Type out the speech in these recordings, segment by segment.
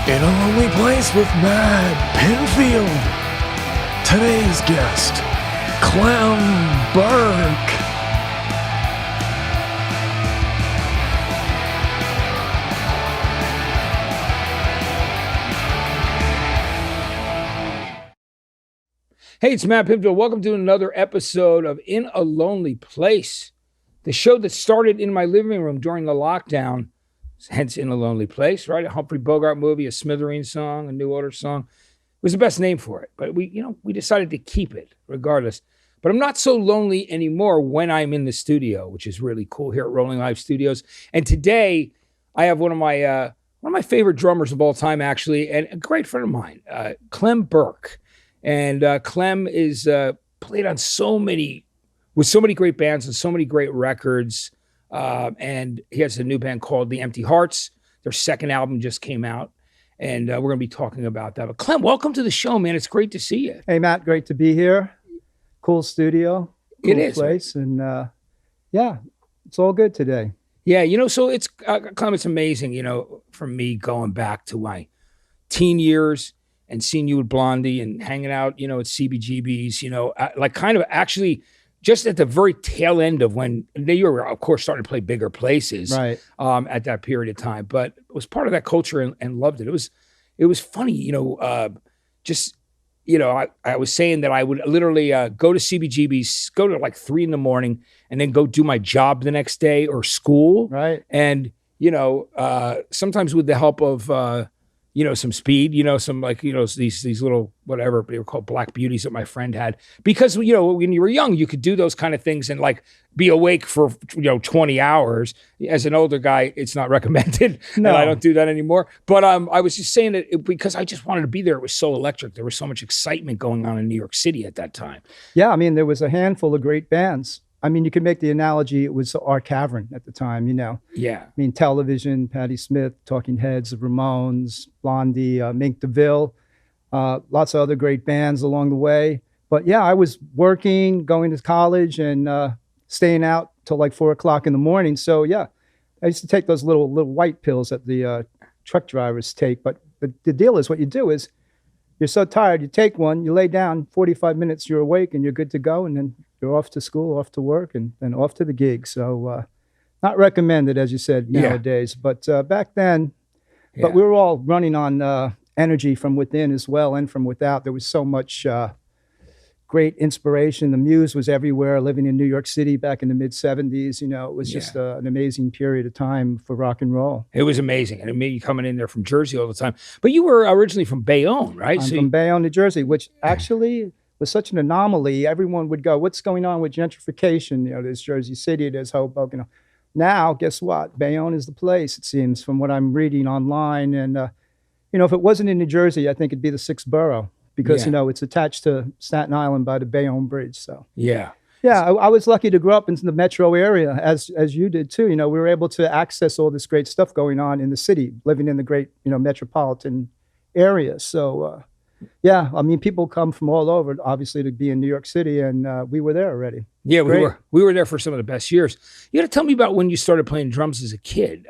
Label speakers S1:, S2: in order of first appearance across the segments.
S1: In a Lonely Place with Matt Pinfield. Today's guest, Clem Burke.
S2: Hey, it's Matt Pinfield. Welcome to another episode of In a Lonely Place, the show that started in my living room during the lockdown, hence In a Lonely Place, right? A Humphrey Bogart movie, a Smithereens song, a New Order song. It was the best name for it, but we decided to keep it regardless. But I'm not so lonely anymore when I'm in the studio, which is really cool here at Rolling Live Studios. And today I have one of my favorite drummers of all time, actually, and a great friend of mine, Clem Burke. And Clem is played on with so many great bands and so many great records. And he has a new band called The Empty Hearts. Their second album just came out, and we're going to be talking about that. But Clem, welcome to the show, man. It's great to see you.
S3: Hey, Matt, great to be here. Cool studio, cool place, right? And yeah, it's all good today.
S2: Yeah, so it's Clem, it's amazing, for me going back to my teen years and seeing you with Blondie and hanging out, at CBGBs, like kind of actually just at the very tail end of when you were, of course, starting to play bigger places,
S3: right?
S2: At that period of time, but it was part of that culture and loved it. It was funny, I was saying that I would literally go to CBGBs, go to like 3 a.m. and then go do my job the next day or school.
S3: Right.
S2: And, sometimes with the help of, some speed, these little, whatever, they were called Black Beauties that my friend had. Because, when you were young, you could do those kind of things and like be awake for, 20 hours. As an older guy, it's not recommended.
S3: No,
S2: and I don't do that anymore. But I was just saying that because I just wanted to be there. It was so electric. There was so much excitement going on in New York City at that time.
S3: Yeah, there was a handful of great bands. You could make the analogy, it was our cavern at the time,
S2: Yeah.
S3: Television, Patti Smith, Talking Heads, the Ramones, Blondie, Mink DeVille, lots of other great bands along the way. But yeah, I was working, going to college, and staying out till like 4 o'clock in the morning. So yeah, I used to take those little white pills that the truck drivers take. But the deal is, what you do is, you're so tired, you take one, you lay down, 45 minutes, you're awake, and you're good to go, and then you're off to school, off to work, and then off to the gig. So not recommended, as you said, nowadays. Yeah. But back then, but we were all running on energy from within as well and from without. There was so much great inspiration. The muse was everywhere, living in New York City back in the mid-'70s. It was just an amazing period of time for rock and roll.
S2: It was amazing. And me coming in there from Jersey all the time. But you were originally from Bayonne, right?
S3: I'm from Bayonne, New Jersey, which actually was such an anomaly. Everyone would go, what's going on with gentrification? There's Jersey City, there's Hoboken. Now, guess what? Bayonne is the place, it seems, from what I'm reading online. And, if it wasn't in New Jersey, I think it'd be the 6th borough. Because, it's attached to Staten Island by the Bayonne Bridge. So
S2: yeah,
S3: I was lucky to grow up in the metro area, as you did too. We were able to access all this great stuff going on in the city, living in the great, metropolitan area. So, people come from all over, obviously, to be in New York City, and we were there already.
S2: Yeah, we were there for some of the best years. You got to tell me about when you started playing drums as a kid.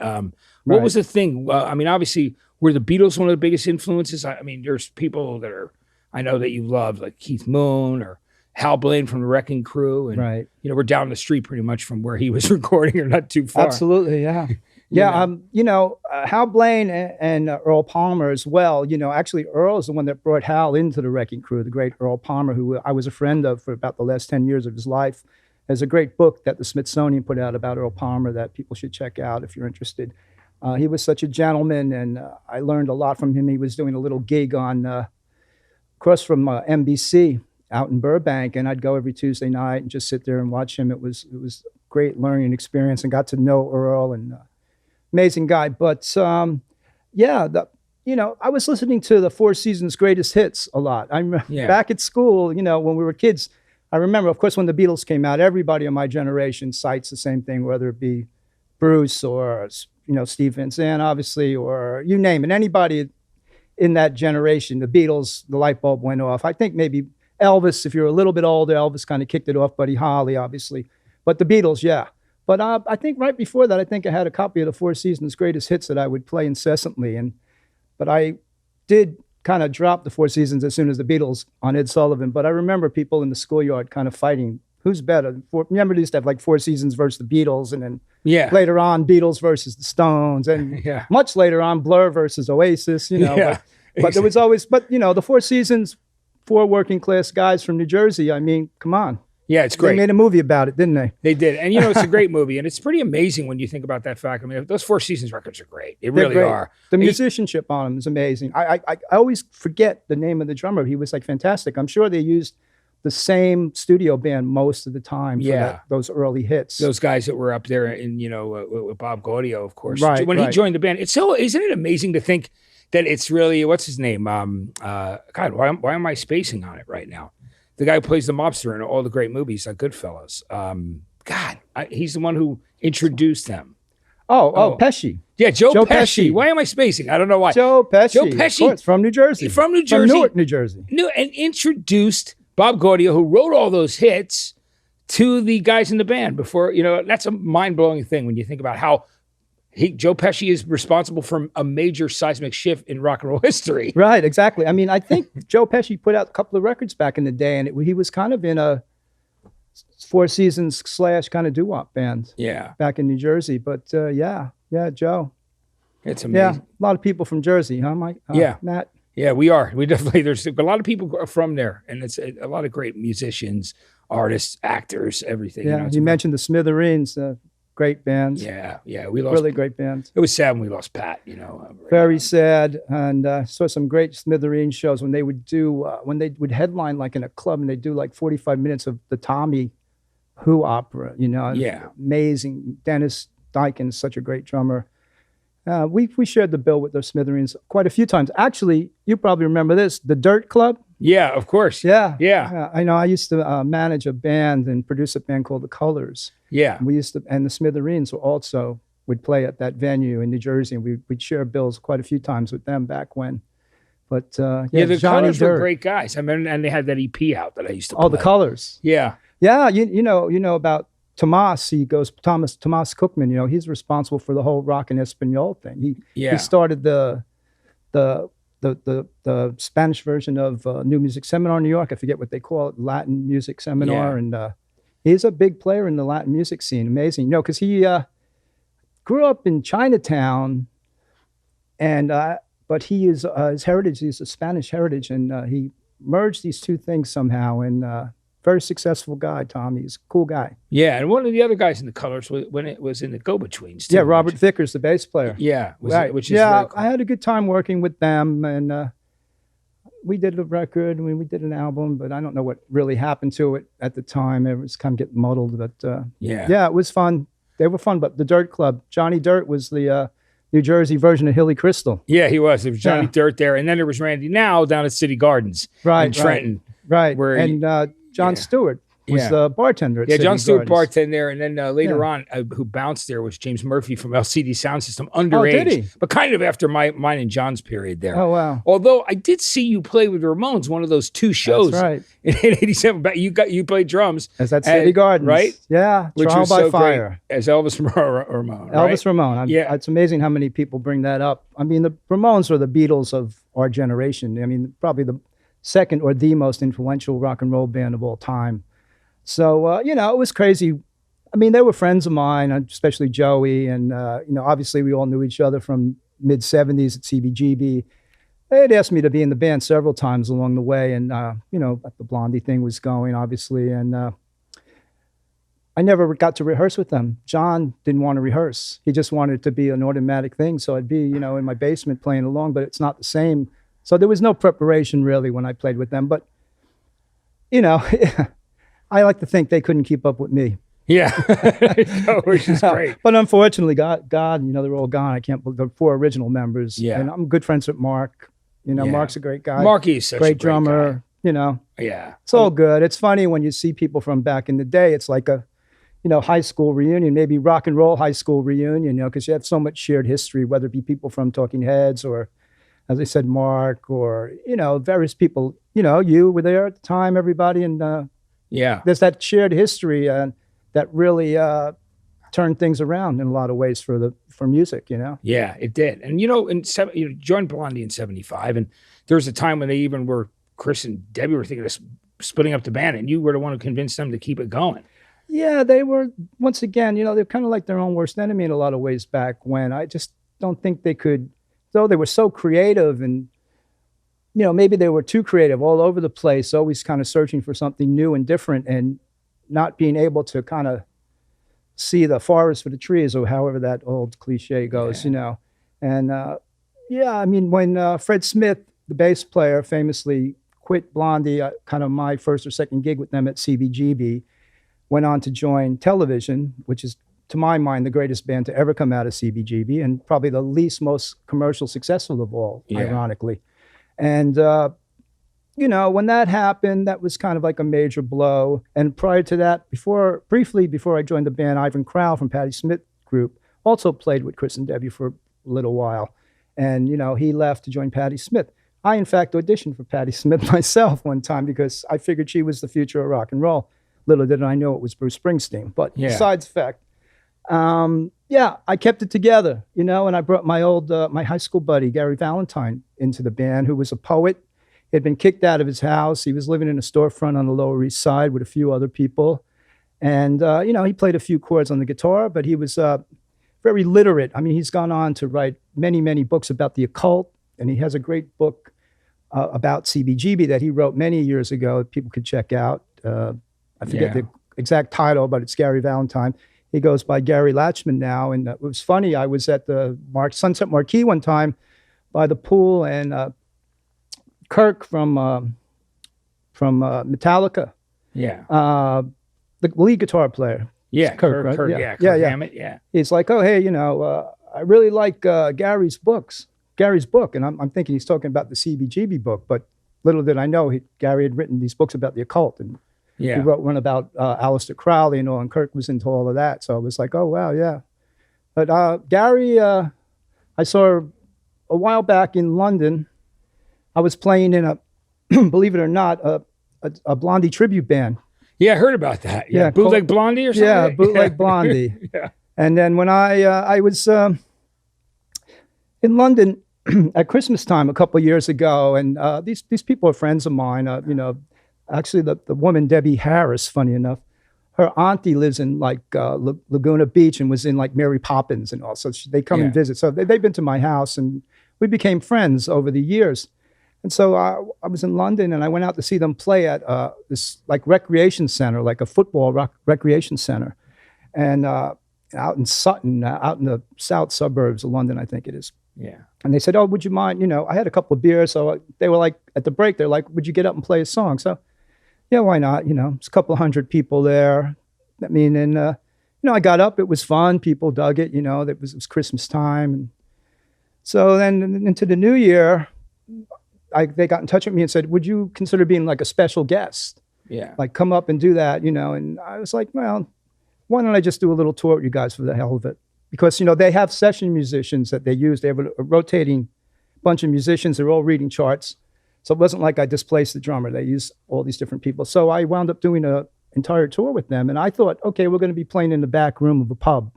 S2: What was the thing? Obviously, were the Beatles one of the biggest influences? There's people that I know that you love, like Keith Moon or Hal Blaine from the Wrecking Crew. And,
S3: right.
S2: We're down the street pretty much from where he was recording, or not too far.
S3: Absolutely, yeah. Hal Blaine and Earl Palmer as well. Actually, Earl is the one that brought Hal into the Wrecking Crew, the great Earl Palmer, who I was a friend of for about the last 10 years of his life. There's a great book that the Smithsonian put out about Earl Palmer that people should check out if you're interested. He was such a gentleman, and I learned a lot from him. He was doing a little gig on across from NBC out in Burbank, and I'd go every Tuesday night and just sit there and watch him. It was a great learning experience, and got to know Earl, and amazing guy. But I was listening to the Four Seasons Greatest Hits a lot. I'm back at school, when we were kids. I remember, of course, when the Beatles came out, everybody in my generation cites the same thing, whether it be Bruce or Steve Van Zandt, obviously, or you name it. Anybody in that generation, the Beatles, the light bulb went off. I think maybe Elvis, if you're a little bit older, Elvis kind of kicked it off, Buddy Holly, obviously. But the Beatles, yeah. But I think right before that, I think I had a copy of the Four Seasons Greatest Hits that I would play incessantly. And but I did kind of drop the Four Seasons as soon as the Beatles on Ed Sullivan. But I remember people in the schoolyard kind of fighting. Who's better? Remember, they used to have like Four Seasons versus the Beatles, and then later on, Beatles versus the Stones, and much later on, Blur versus Oasis. You know, but there was always, the Four Seasons, four working class guys from New Jersey. I mean, come on.
S2: Yeah, it's great.
S3: They made a movie about it, didn't they?
S2: They did. And, it's a great movie. And it's pretty amazing when you think about that fact. I mean, those Four Seasons records are great. They really are.
S3: The musicianship on them is amazing. I always forget the name of the drummer. He was like fantastic. I'm sure they used the same studio band most of the time for those early hits.
S2: Those guys that were up there in, with Bob Gaudio, of course. Right, when he joined the band. It's so, isn't it amazing to think that it's really, what's his name? God, why am I spacing on it right now? The guy who plays the mobster in all the great movies, like Goodfellas. He's the one who introduced them.
S3: Oh, Pesci.
S2: Yeah, Joe Pesci. Why am I spacing? I don't know why.
S3: Joe Pesci. Of course, from New Jersey.
S2: From Newark,
S3: New Jersey.
S2: And introduced Bob Gaudio, who wrote all those hits, to the guys in the band before, that's a mind-blowing thing when you think about how Joe Pesci is responsible for a major seismic shift in rock and roll history.
S3: Right, exactly. I mean, I think Joe Pesci put out a couple of records back in the day, and he was kind of in a Four Seasons / kind of doo-wop band.
S2: Yeah.
S3: Back in New Jersey. But Joe.
S2: It's amazing.
S3: Yeah, a lot of people from Jersey, huh, Mike? Matt?
S2: Yeah, we are. We definitely, there's a lot of people are from there, and it's a lot of great musicians, artists, actors, everything.
S3: Yeah, you mentioned the Smithereens. Great bands.
S2: Yeah. We lost
S3: really great bands.
S2: It was sad when we lost Pat.
S3: Very sad. And saw some great Smithereens shows when they would do when they would headline like in a club, and they'd do like 45 minutes of the Tommy Who opera. Amazing. Dennis Dykens, such a great drummer. We shared the bill with the Smithereens quite a few times. Actually, you probably remember this, the Dirt Club.
S2: Yeah, of course.
S3: Yeah. I know. I used to manage a band and produce a band called The Colors.
S2: Yeah.
S3: And the Smithereens would play at that venue in New Jersey, and we'd share bills quite a few times with them back when. But
S2: the Colors were great guys. I mean, and they had that EP out that I used to play.
S3: Oh, The Colors.
S2: Yeah.
S3: Yeah, you know about Tomas. Thomas Cookman. He's responsible for the whole rock and Espanol thing. He started the Spanish version of New Music Seminar in New York. I forget what they call it, Latin Music Seminar, and he's a big player in the Latin music scene. Amazing, because he grew up in Chinatown, and but his heritage is a Spanish heritage, and he merged these two things somehow, and very successful guy. Tommy, he's a cool guy.
S2: Yeah, and one of the other guys in the Colors when it was in the Go-Betweens too.
S3: Yeah, Robert Vickers, the bass player.
S2: Yeah,
S3: which is very cool. I had a good time working with them, and we did a record. We did an album, but I don't know what really happened to it at the time. It was kind of getting muddled, but it was fun. They were fun. But the Dirt Club, Johnny Dirt was the New Jersey version of Hilly Crystal.
S2: Yeah, he was. There was Johnny Dirt there, and then there was Randy Now down at City Gardens in Trenton.
S3: Right. And John Stewart was the bartender at City
S2: John Stewart
S3: Gardens.
S2: bartender, and then later on, who bounced there was James Murphy from LCD Sound System, underage,
S3: did he?
S2: But kind of after mine and John's period there.
S3: Oh, wow.
S2: Although I did see you play with the Ramones, one of those two shows.
S3: That's right.
S2: In '87, you played drums.
S3: As at City Gardens.
S2: Right?
S3: Yeah,
S2: Which
S3: Trial
S2: was
S3: by
S2: so
S3: Fire.
S2: Great, as Elvis Ramone.
S3: Elvis Ramone. It's amazing how many people bring that up. I mean, the Ramones are the Beatles of our generation. I mean, probably the second or the most influential rock and roll band of all time. So, it was crazy. I mean, they were friends of mine, especially Joey. And, obviously we all knew each other from mid-'70s at CBGB. They had asked me to be in the band several times along the way. And, the Blondie thing was going, obviously. And I never got to rehearse with them. John didn't want to rehearse. He just wanted it to be an automatic thing. So I'd be, in my basement playing along, but it's not the same. So there was no preparation really when I played with them. But, I like to think they couldn't keep up with me.
S2: Yeah, which is great.
S3: But unfortunately, God, they're all gone. I can't believe the four original members. Yeah, and I'm good friends with Mark. Mark's a great guy.
S2: Marky is such a great
S3: drummer.
S2: Guy. Yeah,
S3: it's all good. It's funny when you see people from back in the day. It's like a, high school reunion, maybe rock and roll high school reunion. Because you have so much shared history, whether it be people from Talking Heads or, as I said, Mark or various people. You were there at the time. Everybody and. There's that shared history that really turned things around in a lot of ways for music, you know?
S2: Yeah, it did. And you joined Blondie in 75, and there was a time when they even were, Chris and Debbie were thinking of splitting up the band, and you were the one who convinced them to keep it going.
S3: Yeah, they were, once again, they're kind of like their own worst enemy in a lot of ways back when. I just don't think they could, though they were so creative and, maybe they were too creative all over the place, always kind of searching for something new and different and not being able to kind of see the forest for the trees, or however that old cliche goes, And when Fred Smith, the bass player, famously quit Blondie, kind of my first or second gig with them at CBGB, went on to join Television, which is, to my mind, the greatest band to ever come out of CBGB and probably the least most commercial successful of all, ironically. And, when that happened, that was kind of like a major blow. And prior to that, briefly before I joined the band, Ivan Crowell from Patti Smith Group also played with Chris and Debbie for a little while. And, he left to join Patti Smith. I, in fact, auditioned for Patti Smith myself one time because I figured she was the future of rock and roll. Little did I know it was Bruce Springsteen. But besides the fact, I kept it together, and I brought my my high school buddy, Gary Valentine, into the band, who was a poet. He had been kicked out of his house. He was living in a storefront on the Lower East Side with a few other people. And, he played a few chords on the guitar, but he was very literate. I mean, he's gone on to write many, many books about the occult. And he has a great book about CBGB that he wrote many years ago that people could check out. I forget the exact title, but it's Gary Valentine. He goes by Gary Latchman now. And it was funny. I was at the Sunset Marquee one time by the pool, and Kirk from Metallica.
S2: Yeah.
S3: The lead guitar player.
S2: Yeah.
S3: Kirk, right?
S2: Kirk,
S3: yeah.
S2: Hammett, yeah.
S3: He's like, oh, hey, I really like Gary's book. And I'm thinking he's talking about the CBGB book, but little did I know Gary had written these books about the occult, and he wrote one about Aleister Crowley and all, and Kirk was into all of that. So I was like, oh, wow, yeah. But Gary, I saw a while back in London. I was playing in a, believe it or not, a Blondie tribute band.
S2: Yeah, I heard about that. Yeah, Bootleg Blondie or something?
S3: Yeah, Bootleg Blondie.
S2: Yeah.
S3: And then when I was in London at Christmas time a couple of years ago, and these people are friends of mine. Actually, the woman, Debbie Harris, funny enough, her auntie lives in like Laguna Beach and was in like Mary Poppins and all. So they come and visit. So they've been to my house, and we became friends over the years. And so I was in London, and I went out to see them play at this like recreation center, like a football recreation center, and out in Sutton, out in the south suburbs of London, I think it is.
S2: Yeah.
S3: And they said, oh, would you mind? I had a couple of beers, so they were like, at the break, they're like, would you get up and play a song? So, yeah, why not? It's a couple of hundred people there. I mean, and I got up. It was fun. People dug it. It was Christmas time, and so then into the new year, they got in touch with me and said, would you consider being like a special guest?
S2: Yeah.
S3: Like come up and do that, And I was like, well, why don't I just do a little tour with you guys for the hell of it? Because, they have session musicians that they use. They have a rotating bunch of musicians. They're all reading charts. So it wasn't like I displaced the drummer. They use all these different people. So I wound up doing an entire tour with them. And I thought, okay, we're going to be playing in the back room of a pub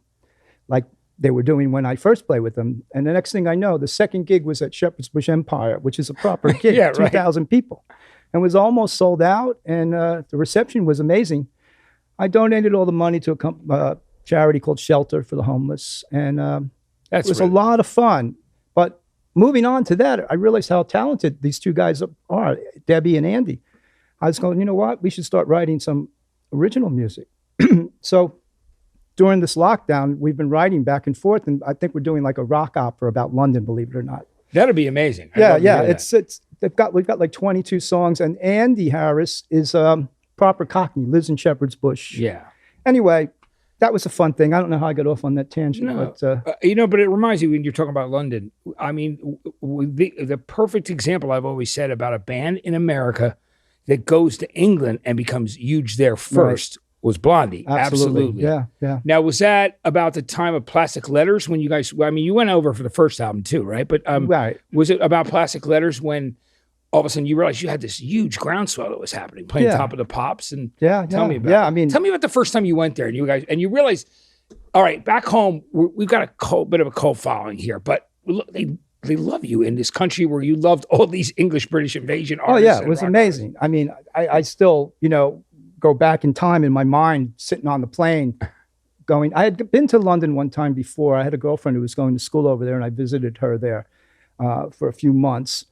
S3: like they were doing when I first played with them. And the next thing I know, the second gig was at Shepherd's Bush Empire, which is a proper gig, 2,000 people. And was almost sold out. And the reception was amazing. I donated all the money to a charity called Shelter for the Homeless. And it was a lot of fun. But moving on to that, I realized how talented these two guys are, Debbie and Andy. I was going, you know what? We should start writing some original music. So during this lockdown, we've been writing back and forth, and I think we're doing like a rock opera about London, believe it or not.
S2: That'd be amazing.
S3: Yeah. We've got like 22 songs, and Andy Harris is proper Cockney, lives in Shepherd's Bush.
S2: Yeah.
S3: Anyway, that was a fun thing. I don't know how I got off on that tangent.
S2: No.
S3: But,
S2: but it reminds you when you're talking about London. I mean, the perfect example I've always said about a band in America that goes to England and becomes huge there first was Blondie. Absolutely.
S3: Yeah.
S2: Now, was that about the time of Plastic Letters when you guys, you went over for the first album too, right? But was it about Plastic Letters when all of a sudden you realized you had this huge groundswell that was happening, playing Top of the Pops? And tell me about it. Tell me about the first time you went there and you realized All right, back home, we've got a bit of a cult following here, but look, they love you in this country where you loved all these English British invasion artists.
S3: Oh yeah, it was amazing. I mean, I still, go back in time in my mind, sitting on the plane, going. I had been to London one time before. I had a girlfriend who was going to school over there, and I visited her there for a few months.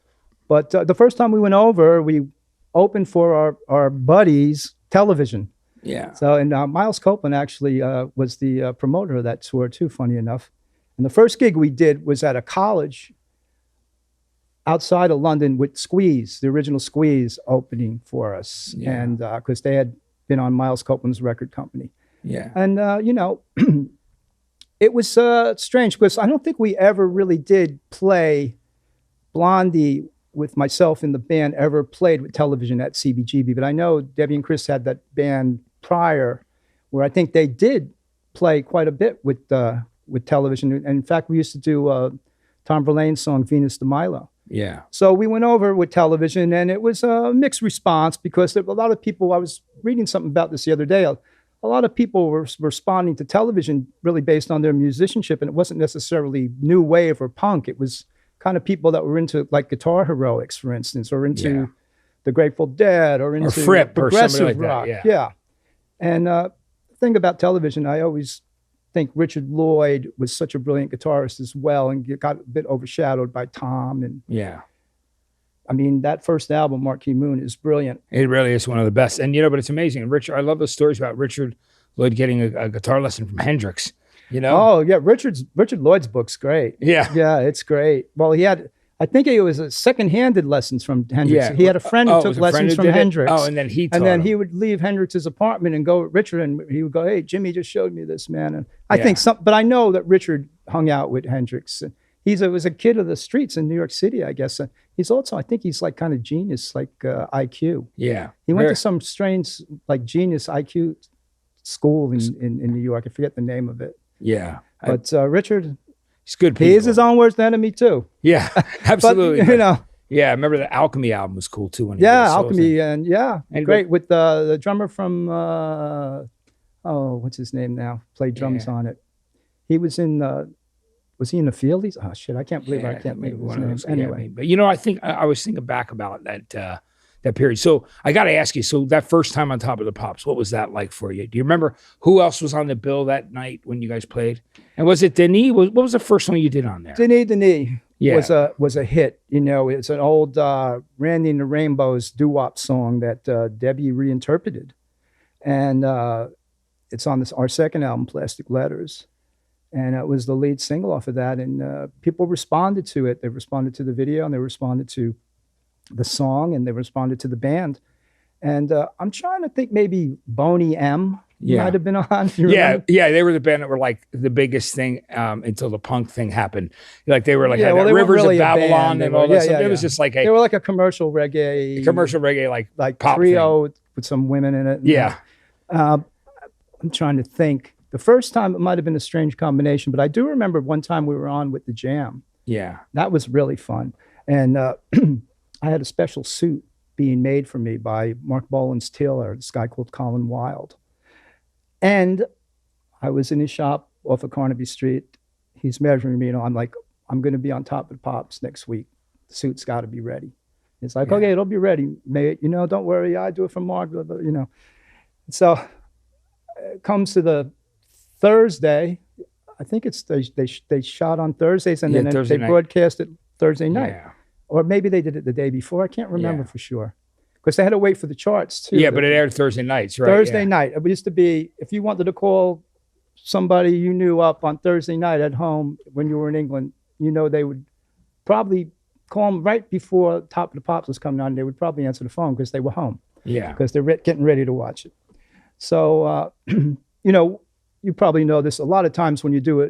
S3: But the first time we went over, we opened for our buddies' television.
S2: Yeah.
S3: So, and Miles Copeland actually was the promoter of that tour too, funny enough. And the first gig we did was at a college outside of London with Squeeze, the original Squeeze, opening for us.
S2: Yeah.
S3: And because they had been on Miles Copeland's record company.
S2: Yeah.
S3: And, it was strange because I don't think we ever really did play Blondie with myself in the band, ever played with television at CBGB. But I know Debbie and Chris had that band prior where I think they did play quite a bit with television. And in fact, we used to do Tom Verlaine's song, Venus de Milo.
S2: Yeah.
S3: So we went over with television, and it was a mixed response because a lot of people, I was reading something about this the other day, a lot of people were responding to television really based on their musicianship, and it wasn't necessarily new wave or punk. It was kind of people that were into like Guitar Heroics, for instance, or into the Grateful Dead, or into
S2: Fripp
S3: progressive
S2: or like
S3: rock.
S2: That,
S3: yeah. And the thing about television, I always think Richard Lloyd was such a brilliant guitarist as well, and got a bit overshadowed by Tom. And I mean, that first album, Marquee Moon, is brilliant.
S2: It really is one of the best. And, but it's amazing. And Richard, I love those stories about Richard Lloyd getting a guitar lesson from Hendrix,
S3: Oh, yeah. Richard Lloyd's book's great.
S2: Yeah.
S3: Yeah, it's great. Well, I think it was a second-handed lessons from Hendrix.
S2: Yeah.
S3: He had a friend who took lessons from Hendrix.
S2: Oh, and then he taught
S3: And then
S2: him.
S3: he would leave Hendrix's apartment and go with Richard, and he would go, "Hey, Jimmy just showed me this, man." And I think but I know that Richard hung out with Hendrix. He was a kid of the streets in New York City, I guess. He's also, I think he's like kind of genius, like IQ.
S2: Yeah.
S3: He went to some strange, like genius IQ school in New York. I forget the name of it.
S2: Yeah.
S3: But Richard,
S2: he's good people.
S3: He is his own worst enemy too.
S2: Yeah, absolutely.
S3: But,
S2: yeah, I remember the Alchemy album was cool too. When he
S3: Alchemy, and great with the drummer from what's his name now? Played drums on it. He was in was he in the Fieldies? Oh shit, I can't believe I can't remember his name. Anyway,
S2: but I think I was thinking back about that period. So I got to ask you, so that first time on Top of the Pops, what was that like for you? Do you remember who else was on the bill that night when you guys played? And was it Denis? What was the first song you did on there?
S3: Denis was a hit. It's an old Randy and the Rainbows doo-wop song that Debbie reinterpreted. And it's on our second album, Plastic Letters. And it was the lead single off of that. And people responded to it. They responded to the video, and they responded to the song, and they responded to the band. And I'm trying to think, maybe Boney M might have been on.
S2: They were the band that were like the biggest thing until the punk thing happened. Like they were like had
S3: they
S2: Rivers
S3: really
S2: of Babylon and all that stuff. It was just like
S3: they were like a commercial reggae,
S2: like pop
S3: trio
S2: thing.
S3: with some women in it.
S2: Yeah.
S3: I'm trying to think. The first time it might have been a strange combination, but I do remember one time we were on with the Jam.
S2: Yeah.
S3: That was really fun. And I had a special suit being made for me by Mark Boland's tailor, this guy called Colin Wilde. And I was in his shop off of Carnaby Street. He's measuring me, I'm like, I'm going to be on Top of the Pops next week. The suit's got to be ready. He's like, okay, it'll be ready, mate. Don't worry, I do it for Mark, So it comes to the Thursday. I think it's they shot on Thursdays, and then they broadcast it Thursday night.
S2: Yeah.
S3: Or maybe they did it the day before. I can't remember for sure. Because they had to wait for the charts too.
S2: Yeah, but it aired Thursday nights, right?
S3: Thursday night. It used to be, if you wanted to call somebody you knew up on Thursday night at home when you were in England, they would probably call them right before Top of the Pops was coming on. They would probably answer the phone because they were home.
S2: Yeah.
S3: Because they're getting ready to watch it. So, you probably know this. A lot of times when you do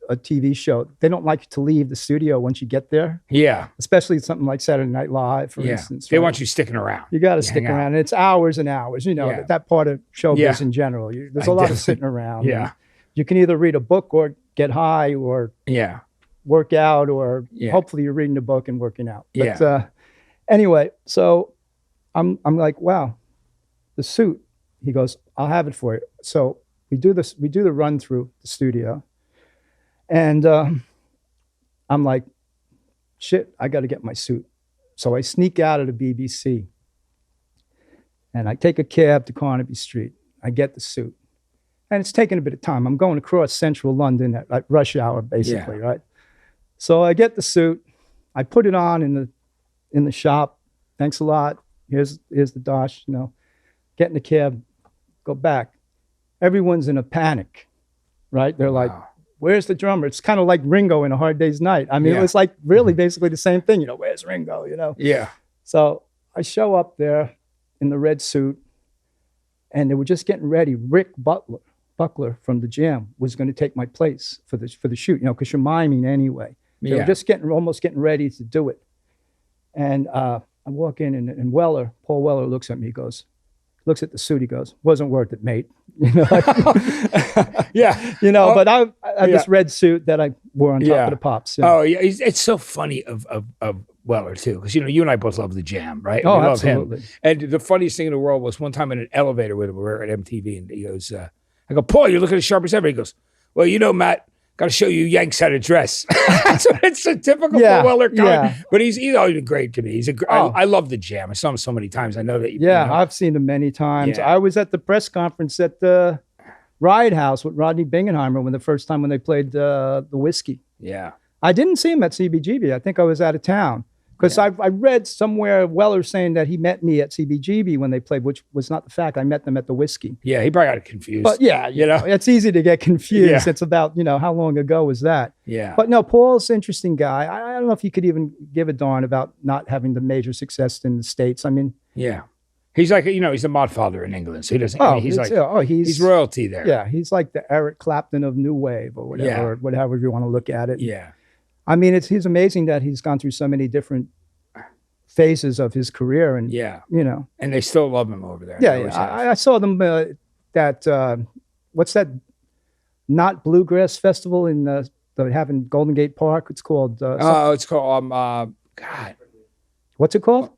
S3: a TV show, they don't like you to leave the studio once you get there.
S2: Yeah.
S3: Especially something like Saturday Night Live, for instance.
S2: They want you sticking around.
S3: You got to stick around. And it's hours and hours, that part of showbiz in general. There's a lot of sitting around.
S2: Yeah.
S3: You can either read a book or get high or work out, or hopefully you're reading a book and working out. But anyway, so I'm like, wow, the suit. He goes, I'll have it for you. So we do the run through the studio, and I'm like, shit, I got to get my suit. So I sneak out of the BBC, and I take a cab to Carnaby Street. I get the suit, and it's taking a bit of time. I'm going across central London at rush hour, basically, right? So I get the suit, I put it on in the shop. Thanks a lot. Here's the dosh, you know. Get in the cab, go back. Everyone's in a panic, right? They're like, where's the drummer? It's kind of like Ringo in A Hard Day's Night. I mean, it was like really basically the same thing, you know, where's Ringo, you know?
S2: Yeah.
S3: So I show up there in the red suit, and they were just getting ready. Rick Buckler from the Jam was going to take my place for the shoot, you know, because you're miming anyway. They were just almost getting ready to do it. And I walk in, and Paul Weller looks at me, looks at the suit, he goes, wasn't worth it, mate. You know, you know, but I have this red suit that I wore on top of the Pops.
S2: Yeah. Oh, yeah. It's so funny of Weller, too, because, you know, you and I both love the Jam, right?
S3: Oh,
S2: we
S3: absolutely.
S2: Love him. And the funniest thing in the world was one time in an elevator with him, we were at MTV, and he goes, I go, Paul, you're looking as sharp as ever. He goes, well, you know, Matt, got to show you Yanks how to dress. So it's a typical Paul Weller comment. But he's always been great to me. I love the Jam. I saw him so many times. I know that. You know.
S3: I've seen him many times.
S2: Yeah.
S3: I was at the press conference at the Riot House with Rodney Bingenheimer the first time when they played the Whiskey.
S2: Yeah.
S3: I didn't see him at CBGB. I think I was out of town. Because I read somewhere Weller saying that he met me at CBGB when they played, which was not the fact. I met them at the Whiskey.
S2: Yeah, he probably got confused.
S3: But yeah, you know, it's easy to get confused.
S2: Yeah.
S3: It's about, you know, how long ago was that?
S2: Yeah.
S3: But no, Paul's an interesting guy. I don't know if he could even give a darn about not having the major success in the States. I mean.
S2: Yeah. He's like, you know, he's the Modfather in England. So he doesn't, he's royalty there.
S3: Yeah, he's like the Eric Clapton of New Wave or whatever, or whatever you want to look at it.
S2: Yeah.
S3: I mean, he's amazing that he's gone through so many different phases of his career, and you know,
S2: and they still love him over there.
S3: I saw them what's that? Not Bluegrass Festival in they have in Golden Gate Park. It's called.
S2: It's called God.
S3: What's it called?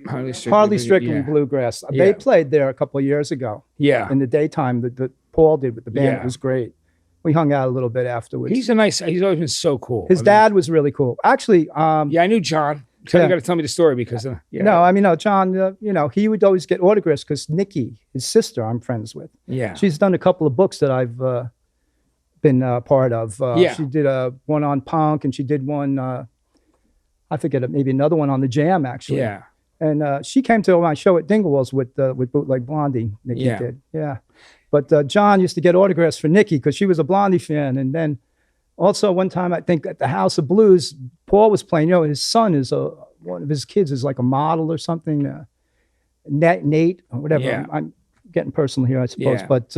S3: Hardly Strictly
S2: yeah.
S3: Bluegrass. They played there a couple of years ago.
S2: Yeah,
S3: in the daytime that Paul did with the band. It was great. We hung out a little bit afterwards.
S2: He's always been so cool.
S3: His dad was really cool. Actually,
S2: I knew John. So you got to tell me the story because
S3: no, I mean, no, John, you know, he would always get autographs because Nikki, his sister, I'm friends with.
S2: Yeah.
S3: She's done a couple of books that I've been part of. She did one on punk, and she did one, I forget, maybe another one on the Jam, actually.
S2: Yeah.
S3: And she came to my show at Dingwalls with Bootleg Blondie, Nikki did. Yeah. But John used to get autographs for Nikki because she was a Blondie fan. And then also one time, I think at the House of Blues, Paul was playing, you know, his son is one of his kids is like a model or something, Nate or whatever.
S2: Yeah.
S3: I'm getting personal here, I suppose.
S2: Yeah.
S3: But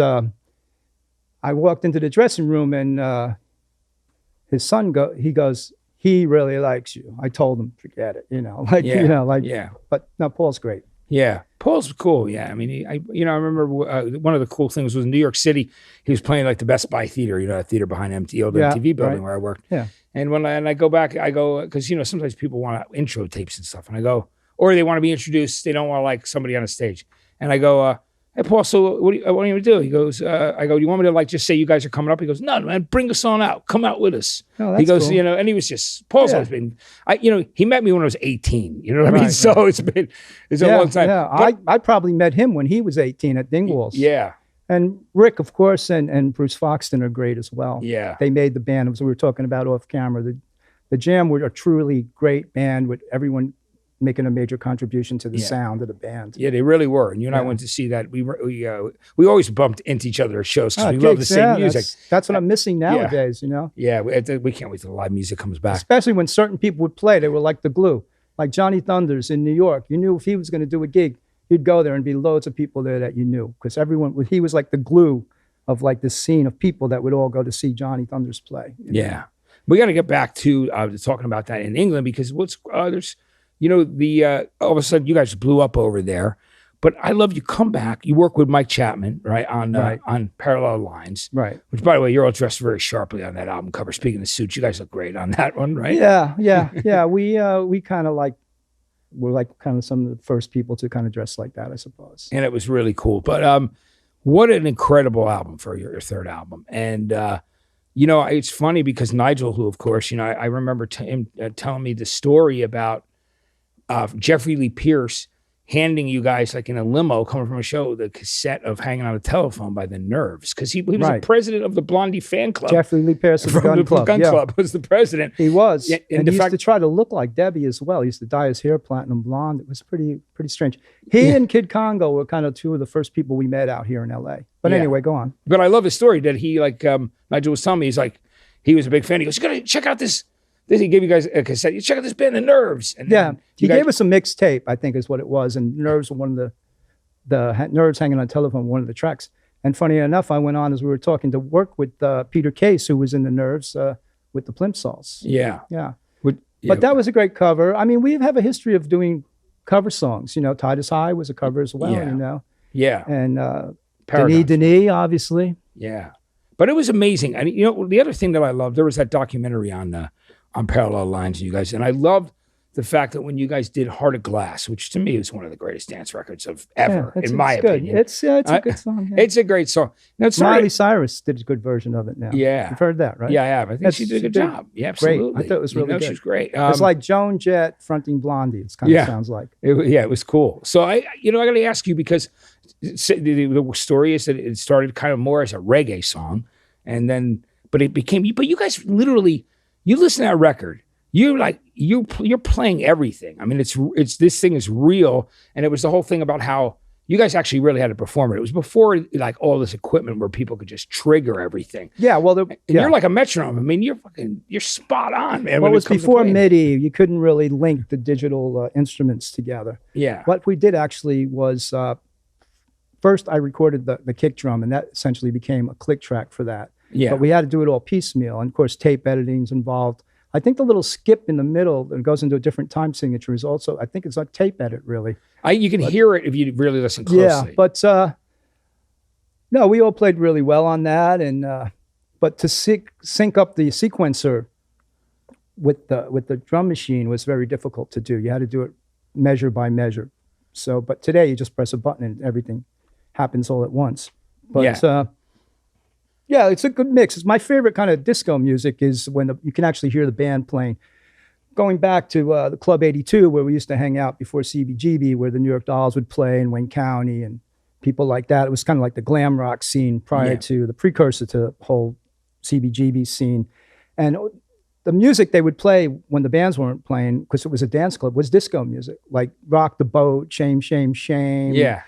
S3: I walked into the dressing room, and his son goes, he really likes you. I told him, forget it, you know, but no, Paul's great.
S2: Yeah, Paul's cool. Yeah, I mean, I remember one of the cool things was in New York City. He was playing like the Best Buy Theater, you know, that theater behind old MTV building where I worked.
S3: Yeah.
S2: And when I go back, because you know sometimes people want intro tapes and stuff, and I go, or they want to be introduced. They don't want like somebody on a stage, and I go, hey Paul, so what do you want to do? He goes, I go, do you want me to like just say you guys are coming up? He goes, no, man, bring us on out, come out with us.
S3: Oh, that's
S2: he goes,
S3: cool.
S2: you know, and he was just Paul's always been, he met me when I was 18. You know what I mean? So it's a long time.
S3: Yeah,
S2: but,
S3: I probably met him when he was 18 at Dingwalls.
S2: Yeah.
S3: And Rick, of course, and Bruce Foxton are great as well.
S2: Yeah.
S3: They made the band, as we were talking about off camera. The Jam were a truly great band with everyone making a major contribution to the sound of the band.
S2: Yeah, they really were. And you and I went to see that. We always bumped into each other at shows because we love the same music.
S3: That's what I'm missing nowadays, you know?
S2: Yeah, we can't wait till the live music comes back.
S3: Especially when certain people would play. They were like the glue. Like Johnny Thunders in New York. You knew if he was going to do a gig, you'd go there and be loads of people there that you knew. Because he was like the glue of like this scene of people that would all go to see Johnny Thunders play.
S2: Yeah. We got to get back to talking about that in England because there's, you know, all of a sudden you guys blew up over there, but I love you come back. You work with Mike Chapman, right? On Parallel Lines. Right. Which, by the way, you're all dressed very sharply on that album cover. Speaking of suits, you guys look great on that one, right?
S3: Yeah. We kind of we're like kind of some of the first people to kind of dress like that, I suppose.
S2: And it was really cool. But What an incredible album for your third album. And, you know, it's funny because Nigel, who, of course, you know, I remember him telling me the story about Jeffrey Lee Pierce handing you guys, like in a limo coming from a show, the cassette of Hanging on a Telephone by the Nerves, because he was the president of the Blondie fan club.
S3: Jeffrey Lee Pierce of the Gun Club.
S2: Club was the president.
S3: He was.
S2: Yeah,
S3: and he used to try to look like Debbie as well. He used to dye his hair platinum blonde. It was pretty strange. He and Kid Congo were kind of two of the first people we met out here in LA. But anyway, go on.
S2: But I love his story that he, like, Nigel was telling me, he's like, he was a big fan. He goes, you got to check out this. He gave you guys a cassette. You check out this band, The Nerves. And
S3: he gave us a mixtape, I think is what it was. And Nerves were one of the Nerves Hanging on a Telephone, one of the tracks. And funny enough, I went on as we were talking to work with Peter Case, who was in the Nerves with the Plimsolls.
S2: Yeah.
S3: But that was a great cover. I mean, we have a history of doing cover songs. You know, Titus High was a cover as well, you know.
S2: Yeah.
S3: And Denis, obviously.
S2: Yeah. But it was amazing. And, you know, the other thing that I loved, there was that documentary on Parallel Lines, you guys. And I loved the fact that when you guys did Heart of Glass, which to me is one of the greatest dance records of ever, in my opinion.
S3: It's a good song. Yeah.
S2: It's a great song. Now,
S3: Miley Cyrus did a good version of it now.
S2: Yeah.
S3: You've heard that, right?
S2: Yeah, I have. I think she did a good job. Yeah, absolutely.
S3: Great. I thought it was really good.
S2: She was great.
S3: It's like Joan Jett fronting Blondie. It kind of sounds like.
S2: It was cool. So I got to ask you, because the story is that it started kind of more as a reggae song, and then, but it became, but you guys literally, you listen to that record, you're playing everything. I mean, it's this thing is real. And it was the whole thing about how you guys actually really had to perform it. It was before like all this equipment where people could just trigger everything.
S3: Yeah, well,
S2: you're like a metronome. I mean, you're spot on, man.
S3: Well, it was before MIDI. You couldn't really link the digital instruments together.
S2: Yeah.
S3: What we did actually was first I recorded the kick drum, and that essentially became a click track for that.
S2: Yeah.
S3: But we had to do it all piecemeal, and of course tape editing's involved. I think the little skip in the middle that goes into a different time signature is also, I think it's a tape edit, really.
S2: You can hear it if you really listen closely.
S3: Yeah, but no, we all played really well on that, and but to sync up the sequencer with the drum machine was very difficult to do. You had to do it measure by measure. So, but today you just press a button and everything happens all at once. But yeah, it's a good mix. It's my favorite kind of disco music is when you can actually hear the band playing. Going back to the Club 82, where we used to hang out before CBGB, where the New York Dolls would play in Wayne County and people like that. It was kind of like the glam rock scene prior to the precursor to the whole CBGB scene. And the music they would play when the bands weren't playing, because it was a dance club, was disco music, like Rock the Boat, Shame, Shame, Shame.
S2: Yeah.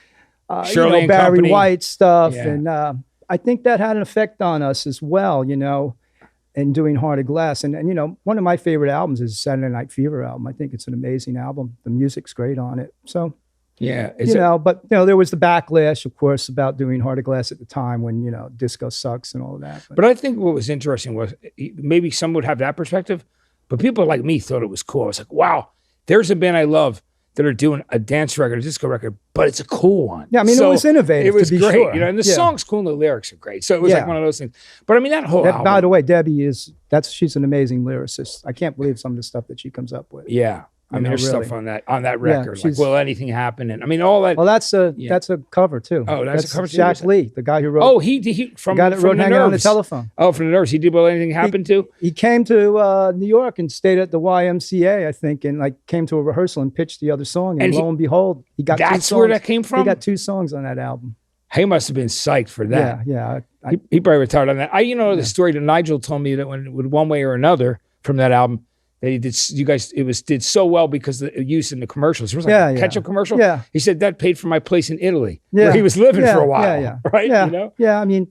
S3: Shirley and Barry Company. White stuff. Yeah. And I think that had an effect on us as well, you know, in doing Heart of Glass. And you know, one of my favorite albums is Saturday Night Fever album. I think it's an amazing album. The music's great on it. So,
S2: yeah,
S3: but you know, there was the backlash, of course, about doing Heart of Glass at the time when, you know, disco sucks and all of that.
S2: But I think what was interesting was maybe some would have that perspective, but people like me thought it was cool. I was like, wow, there's a band I love that are doing a dance record, a disco record, but it's a cool one.
S3: Yeah, I mean, it was innovative.
S2: It was
S3: to be
S2: great,
S3: sure.
S2: you know, and the song's cool and the lyrics are great. So it was like one of those things. But I mean, that whole album.
S3: By the way, Debbie she's an amazing lyricist. I can't believe some of the stuff that she comes up with.
S2: Yeah. I mean, there's stuff on that record. Like, Will Anything Happen? And I mean, all that.
S3: Well, that's a cover too.
S2: Oh, that's a cover too.
S3: Jack Lee, the guy who wrote.
S2: Oh, he from
S3: the guy that wrote Hanging on the Telephone.
S2: Oh, from the Nerves. He did Will Anything Happen too?
S3: He came to New York and stayed at the YMCA, I think, and like came to a rehearsal and pitched the other song. And lo and behold, he got 2 songs.
S2: That's where that came from?
S3: He got 2 songs on that album.
S2: He must have been psyched for that.
S3: Yeah.
S2: He probably retired on that. The story that Nigel told me that when one way or another from that album, that he did, did so well because the use in the commercials. It was like a ketchup commercial.
S3: Yeah.
S2: He said that paid for my place in Italy, where he was living for a while. Right?
S3: Yeah.
S2: You know?
S3: Yeah. I mean,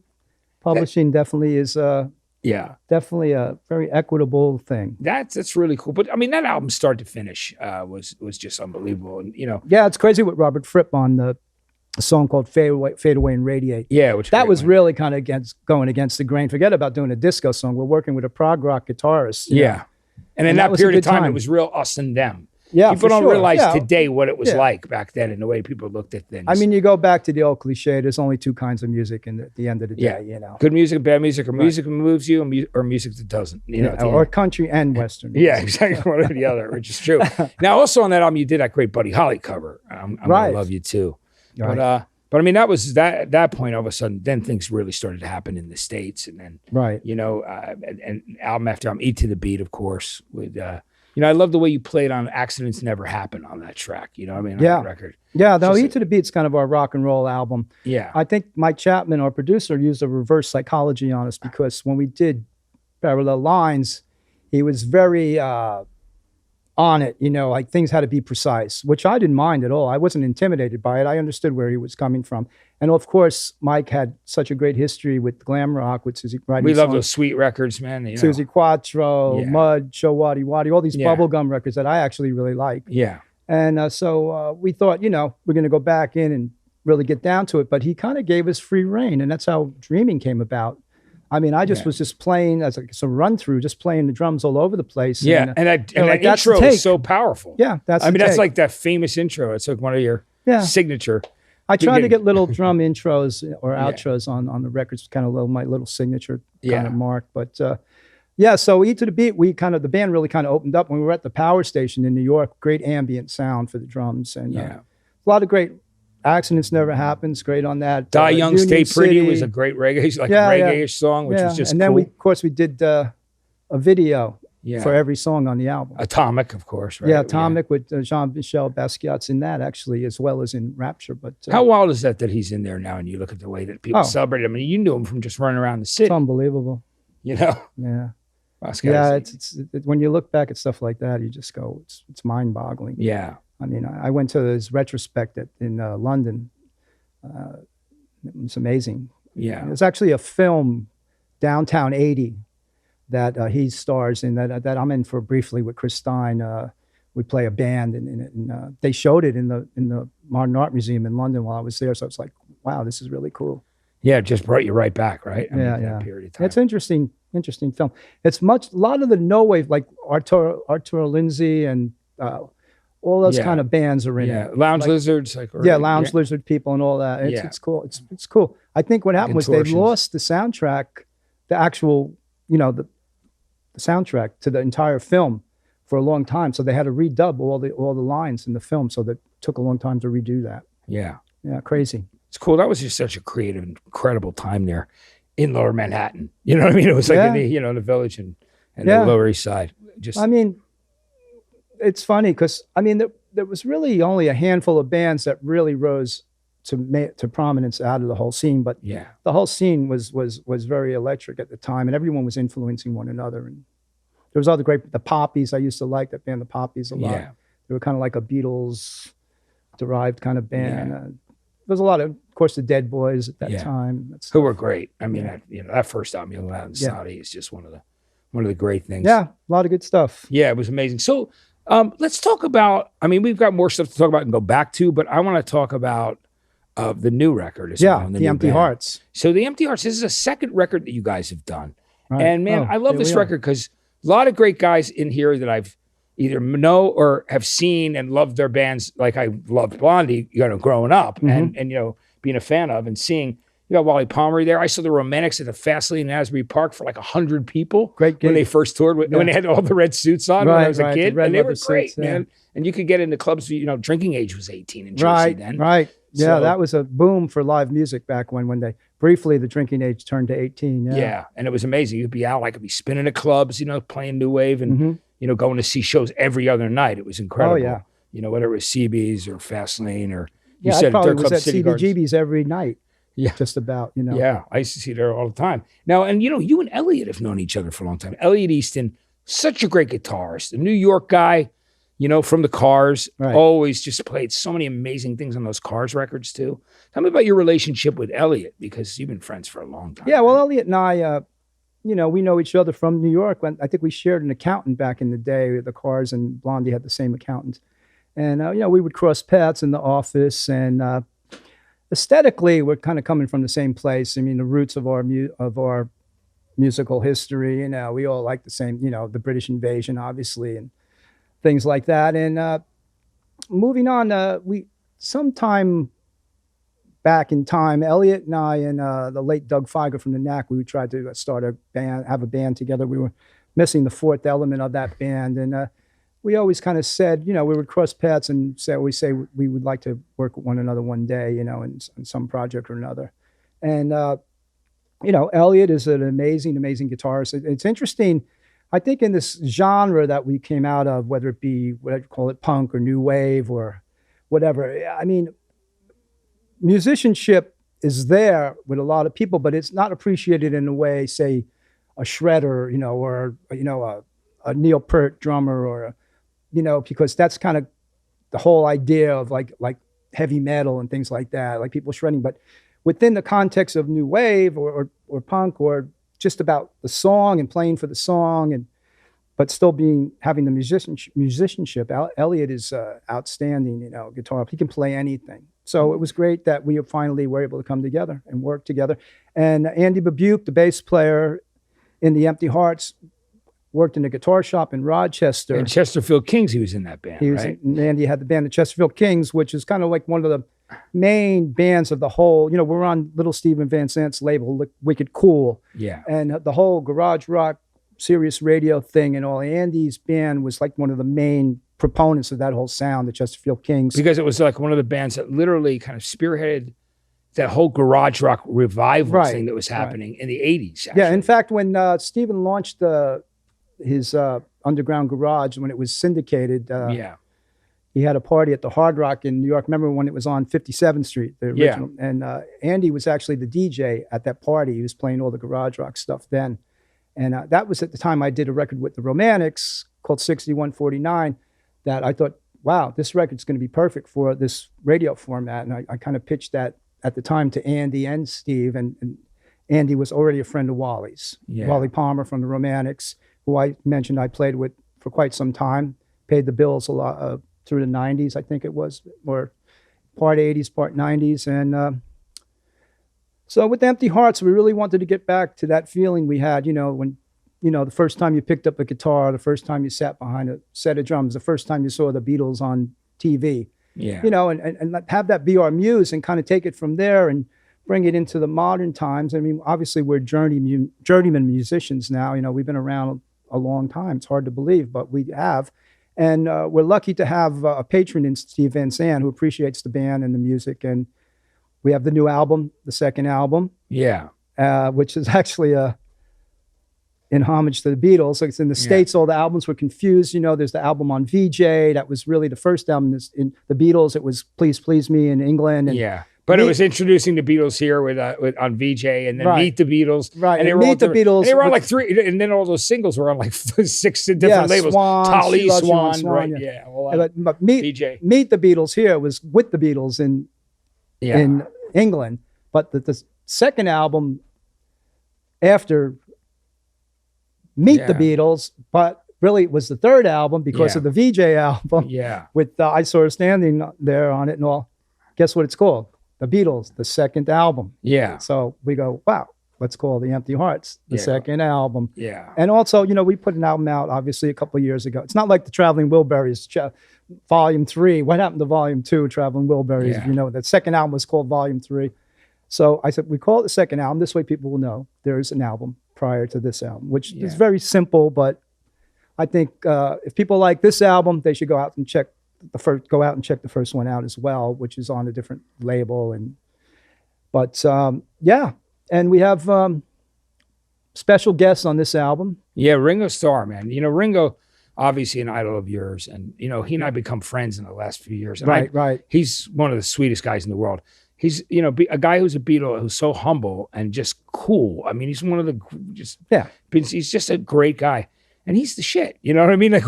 S3: publishing definitely is definitely a very equitable thing.
S2: That's really cool. But I mean, that album start to finish was just unbelievable. And you know,
S3: it's crazy with Robert Fripp on the song called Fade Away and Radiate.
S2: Yeah,
S3: that was really kind of going against the grain. Forget about doing a disco song. We're working with a prog rock guitarist.
S2: Yeah.
S3: Know?
S2: And in that period of time, it was real us and them.
S3: Yeah,
S2: people don't realize today what it was like back then and the way people looked at things.
S3: I mean, you go back to the old cliche, there's only 2 kinds of music at the end of the day, you know.
S2: Good music, bad music, or music that moves you, or music that doesn't. You know,
S3: or country and Western.
S2: Yeah, exactly, one or the other, which is true. Now, also on that album, you did that great Buddy Holly cover. I'm going to love you too. But But I mean, that was that at that point, all of a sudden, then things really started to happen in the States. And then,
S3: Right.
S2: you know, and album after album, Eat to the Beat, of course, with, you know, I love the way you played on Accidents Never Happen on that track. You know what I mean? On
S3: Yeah.
S2: that record.
S3: Yeah, no,
S2: Just-
S3: Eat to the Beat's kind of our rock and roll album.
S2: Yeah.
S3: I think Mike Chapman, our producer, used a reverse psychology on us because when we did Parallel Lines, he was very on it, you know, like things had to be precise, which I didn't mind at all. I wasn't intimidated by it. I understood where he was coming from. And of course, Mike had such a great history with glam rock, with Susie writing
S2: We love
S3: songs.
S2: those sweet records, man. You know.
S3: Susie Quattro,
S2: Yeah.
S3: Mud, Show Waddy Waddy, all these
S2: Yeah.
S3: bubblegum records that I actually really like.
S2: Yeah.
S3: And so we thought, you know, we're going to go back in and really get down to it. But he kind of gave us free reign. And that's how Dreaming came about. I mean, I just was just playing as a run through, just playing the drums all over the place.
S2: Yeah. And that
S3: like, that's the
S2: intro is
S3: take.
S2: so powerful.
S3: Yeah, that's
S2: I
S3: the
S2: mean, that's
S3: take.
S2: like that famous intro. It's like one of your signature.
S3: I tried to
S2: beginning.
S3: get little drum intros or
S2: Yeah.
S3: outros on the records, kind of my little signature kind
S2: Yeah.
S3: of mark. But yeah, so Eat to the Beat, the band really kind of opened up when we were at the Power Station in New York. Great ambient sound for the drums, and
S2: Yeah.
S3: a lot of great Accidents Never Happens. Great on that.
S2: Die Young,
S3: Union
S2: Stay Pretty
S3: City.
S2: was a great reggae, like
S3: Yeah,
S2: a
S3: yeah.
S2: reggae-ish song, which was just
S3: and then
S2: cool.
S3: we did a video
S2: Yeah.
S3: for every song on the album.
S2: Atomic, of course, right?
S3: Yeah, Atomic with Jean-Michel Basquiat's in that actually, as well as in Rapture. But
S2: How wild is that he's in there now and you look at the way that people
S3: Oh.
S2: celebrate him? I mean, you knew him from just running around the city,
S3: it's unbelievable.
S2: you know?
S3: Yeah.
S2: Basquiat
S3: Yeah,
S2: is-
S3: when you look back at stuff like that, you just go, it's mind-boggling.
S2: yeah.
S3: I mean, I went to this retrospect in London. It was amazing.
S2: Yeah.
S3: There's actually a film, Downtown 80, that he stars in, that I'm in for briefly with Chris Stein. We play a band, and they showed it in the Modern Art Museum in London while I was there. So it's like, wow, this is really cool.
S2: Yeah, it just brought you right back, right? I mean,
S3: Yeah,
S2: that
S3: yeah.
S2: period of time.
S3: It's interesting film. It's a lot of the no wave, like Arturo Lindsay and all those
S2: Yeah.
S3: kind of bands are in
S2: yeah.
S3: it.
S2: Lounge
S3: Like-
S2: Lizards, like
S3: Yeah, Lounge Lizard people and all that.
S2: Yeah.
S3: It's cool. It's cool. I think what happened was they
S2: Contortions.
S3: lost the soundtrack, the actual, you know, the soundtrack to the entire film for a long time. So they had to redub all the lines in the film. So that took a long time to redo that.
S2: Yeah.
S3: Yeah, crazy.
S2: It's cool. That was just such a creative, incredible time there in Lower Manhattan. You know what I mean? It was like,
S3: Yeah.
S2: in the Village and
S3: Yeah.
S2: the Lower East Side. Just
S3: I mean, it's funny because I mean there was really only a handful of bands that really rose to prominence out of the whole scene, but
S2: yeah.
S3: the whole scene was very electric at the time, and everyone was influencing one another. And there was other the Poppies. I used to like that band, the Poppies, a lot.
S2: Yeah.
S3: They were kind of like a Beatles derived kind of band.
S2: Yeah.
S3: There's a lot of course, the Dead Boys at that
S2: Yeah.
S3: time.
S2: Who were great. I mean,
S3: Yeah.
S2: that first album, you know, Loud and
S3: Yeah.
S2: Saudi is just one of the great things.
S3: Yeah, a lot of good stuff.
S2: Yeah, it was amazing. So let's talk about, I mean, we've got more stuff to talk about and go back to, but I want to talk about the new record as well.
S3: Yeah,
S2: and
S3: the
S2: new
S3: Empty
S2: band.
S3: Hearts.
S2: So the Empty Hearts, this is a second record that you guys have done.
S3: Right.
S2: And man,
S3: Oh,
S2: I love
S3: here
S2: this
S3: we are.
S2: record because a lot of great guys in here that I've either know or have seen and loved their bands. Like I loved Blondie, you know, growing up and you know, being a fan of and seeing, you got Wally Palmer there. I saw the Romantics at the Fastlane in Asbury Park for like 100 people.
S3: Great
S2: When
S3: gig.
S2: they first toured, when they had all the red suits on when I
S3: Right,
S2: was a
S3: right, the
S2: kid.
S3: red
S2: And they were
S3: leather
S2: great,
S3: suits, yeah.
S2: man. And you could get into clubs, you know, drinking age was 18 in Jersey
S3: Right,
S2: then.
S3: right. Yeah,
S2: So-
S3: that was a boom for live music back when they briefly the drinking age turned to 18. Yeah.
S2: Yeah. And it was amazing. You'd be out, I could be spinning at clubs, you know, playing new wave and, you know, going to see shows every other night. It was incredible.
S3: Oh, yeah.
S2: You know, whether it was CB's or Fastlane or you
S3: Yeah, I
S2: said
S3: probably
S2: Dirt
S3: was
S2: Club
S3: at
S2: City Gardens.
S3: CBGB's every night.
S2: Yeah.
S3: Just about, you know.
S2: Yeah, I used to see there all the time. Now, and you know, you and Elliot have known each other for a long time. Elliot Easton, such a great guitarist, a New York guy, you know, from the Cars,
S3: Right.
S2: always just played so many amazing things on those Cars records too. Tell me about your relationship with Elliot, because you've been friends for a long time.
S3: Yeah, well, Elliot and I, you know, we know each other from New York. I think we shared an accountant back in the day. The Cars and Blondie had the same accountant. And, you know, we would cross paths in the office. And aesthetically, we're kind of coming from the same place. I mean, the roots of our musical history, you know, we all like the same, you know, the British invasion, obviously, and things like that. And moving on, we sometime back in time, Elliot and I and the late Doug Feiger from the Knack, we tried to start a band, have a band together. We were missing the fourth element of that band. And we always kind of said, we would cross paths and say we would like to work with one another one day, in some project or another. And, Elliot is an amazing, amazing guitarist. It's interesting. I think in this genre that we came out of, whether it be what I'd call it punk or new wave or whatever, I mean, musicianship is there with a lot of people, but it's not appreciated in a way, say, a Shredder, or, a Neil Peart drummer or, because that's kind of the whole idea of like heavy metal and things like that, like people shredding. But within the context of new wave or punk or just about the song and playing for the song, but still having the musicianship, Elliot is outstanding, guitar. He can play anything. So it was great that we finally were able to come together and work together. And Andy Babuke, the bass player in the Empty Hearts, worked in a guitar shop in Rochester.
S2: And Chesterfield Kings, he was in that band, right?
S3: Andy had the band, the Chesterfield Kings, which is kind of like one of the main bands of the whole, we're on Little Steven Van Zant's label, Wicked Cool.
S2: Yeah.
S3: And the whole garage rock, Sirius radio thing and all. Andy's band was like one of the main proponents of that whole sound, the Chesterfield Kings.
S2: Because it was like one of the bands that literally kind of spearheaded that whole garage rock revival thing that was happening in the 80s. Actually.
S3: Yeah, in fact, when Steven launched his underground garage, when it was syndicated, he had a party at the Hard Rock in New York. Remember when it was on 57th Street, the original? Yeah. And Andy was actually the DJ at that party. He was playing all the garage rock stuff then. And that was at the time I did a record with the Romantics called 6149 that I thought, wow, this record's going to be perfect for this radio format. And I kind of pitched that at the time to Andy and Steve. And Andy was already a friend of Wally's. Yeah. Wally Palmer from the Romantics, who I mentioned I played with for quite some time, paid the bills a lot through the 90s, I think it was, or part 80s, part 90s. And so with Empty Hearts, we really wanted to get back to that feeling we had, when, the first time you picked up a guitar, the first time you sat behind a set of drums, the first time you saw the Beatles on TV, and have that be our muse and kind of take it from there and bring it into the modern times. I mean, obviously we're journeyman musicians now, we've been around a long time. It's hard to believe, but we have. And we're lucky to have a patron in Steve Van Zandt who appreciates the band and the music. And we have the new album, the second album. Yeah. Which is actually in homage to the Beatles. So it's in the States, all the albums were confused. There's the album on VJ. That was really the first album. In the Beatles, it was Please Please Me in England. And
S2: but it was introducing the Beatles here with on VJ, and then Meet the Beatles.
S3: Right. And Meet the Beatles.
S2: And they were on like 3, and then all those singles were on like 6 different labels.
S3: Swan,
S2: Tolly, Swan,
S3: right?
S2: Yeah.
S3: But Meet the Beatles here was with the Beatles in England. But the second album after Meet the Beatles, but really it was the third album because of the VJ album. Yeah. With I Saw Her Standing there on it and all. Guess what it's called? The Beatles, the second album. Yeah. So we go, wow, let's call the Empty Hearts the second album. Yeah. And also, we put an album out obviously a couple of years ago. It's not like the Traveling Wilburys, Volume 3. What happened to Volume 2, Traveling Wilburys? Yeah. The second album was called Volume 3. So I said, we call it the second album. This way people will know there's an album prior to this album, which is very simple. But I think if people like this album, they should go out and check the first one out as well, which is on a different label. But and we have special guests on this album. Yeah, Ringo Starr, man. Ringo, obviously an idol of yours, and he and I become friends in the last few years. And right. He's one of the sweetest guys in the world. He's a guy who's a Beatle who's so humble and just cool. I mean, he's one of the he's just a great guy. And he's the shit, you know what I mean?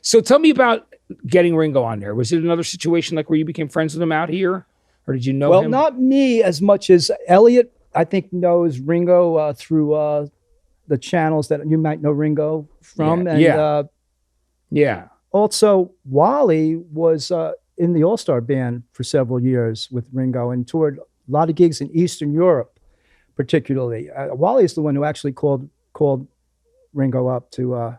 S3: So tell me about getting Ringo on there. Was it another situation like where you became friends with him out here? Or did you know him? Well, not me as much as Elliot, I think, knows Ringo through the channels that you might know Ringo from. Also, Wally was in the All-Star Band for several years with Ringo and toured a lot of gigs in Eastern Europe, particularly. Wally is the one who actually called Ringo up to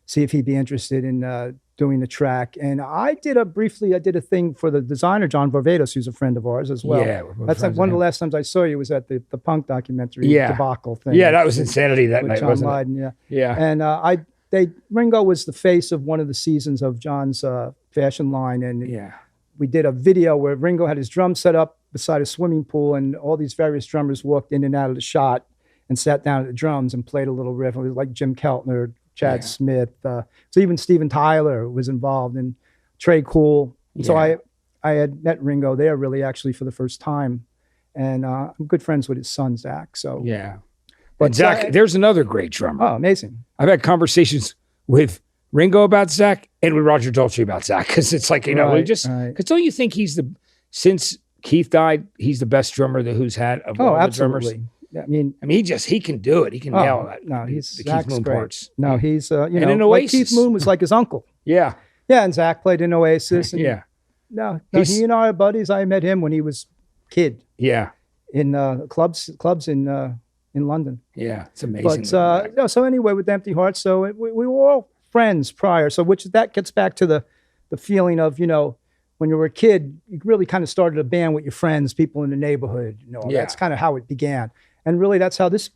S3: see if he'd be interested in doing the track. And I did a thing for the designer, John Varvatos, who's a friend of ours as well. Yeah, that's like one of the last times I saw you was at the punk documentary debacle thing. Yeah, that was insanity that night, John wasn't Lydon, it? Yeah. And Ringo was the face of one of the seasons of John's fashion line, and
S2: Yeah.
S3: we did a video where Ringo had his drum set up beside a swimming pool, and all these various drummers walked in and out of the shot and sat down at the drums and played a little riff. It was like Jim Keltner, Chad Smith. So even Steven Tyler was involved, and Trey Cool. So I had met Ringo there really actually for the first time. And I'm good friends with his son, Zach. So
S2: Yeah. But Zach, there's another great drummer.
S3: Oh, amazing.
S2: I've had conversations with Ringo about Zach and with Roger Daltrey about Zach, because it's like, you know, because don't you think since Keith died, he's the best drummer the Who's had of all the drummers?
S3: I mean,
S2: he can do it. He can nail it.
S3: No, he's
S2: the
S3: Zach's
S2: Keith Moon
S3: great.
S2: parts.
S3: No, he's
S2: and in Oasis.
S3: like Keith Moon was like his uncle.
S2: Yeah.
S3: Yeah, and Zach played in Oasis. And No, he and I are buddies. I met him when he was a kid.
S2: Yeah.
S3: In clubs in London.
S2: Yeah, it's amazing.
S3: But so anyway, with Empty Hearts, so we were all friends prior. So that gets back to the feeling of, you know, when you were a kid, you really kind of started a band with your friends, people in the neighborhood. You know, that's kind of how it began. And really, that's how this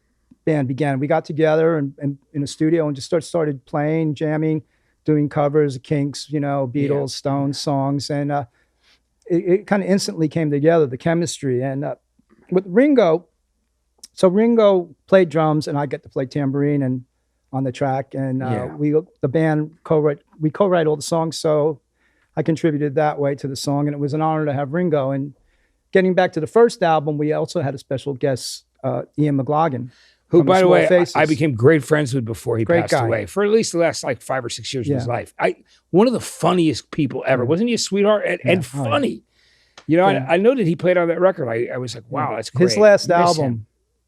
S3: band began. We got together and in a studio and just started playing, jamming, doing covers of Kinks, you know, Beatles, Stones songs, and it kind of instantly came together, the chemistry. And with Ringo, so Ringo played drums, and I get to play tambourine and on the track, and the band co-write all the songs. So I contributed that way to the song, and it was an honor to have Ringo. And getting back to the first album, we also had a special guest, Ian McLaughlin,
S2: who, by the way, I became great friends with before he passed away, for at least the last like 5 or 6 years of his life. One of the funniest people ever. Wasn't he a sweetheart and funny? You know, I know that he played on that record. I was like, wow, that's great.
S3: His last album,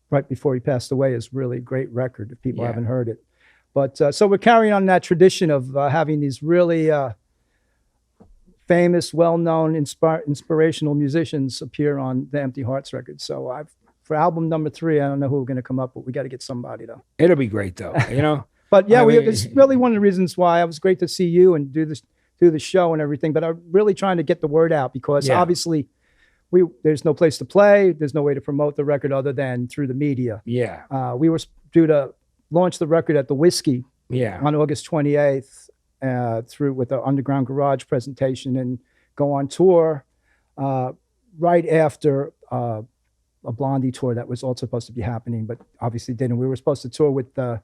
S3: right before he passed away, is really a great record if people haven't heard it. But so we're carrying on that tradition of having these really famous, well-known, inspirational musicians appear on the Empty Hearts record. So for album number 3, I don't know who we're going to come up with. We got to get somebody though.
S2: It'll be great though, you know.
S3: But yeah, it's really one of the reasons why it was great to see you and do the show and everything. But I'm really trying to get the word out, because obviously there's no place to play. There's no way to promote the record other than through the media.
S2: Yeah.
S3: We were due to launch the record at the Whiskey on August 28th with the Underground Garage presentation, and go on tour right after a Blondie tour that was also supposed to be happening, but obviously didn't. We were supposed to tour with the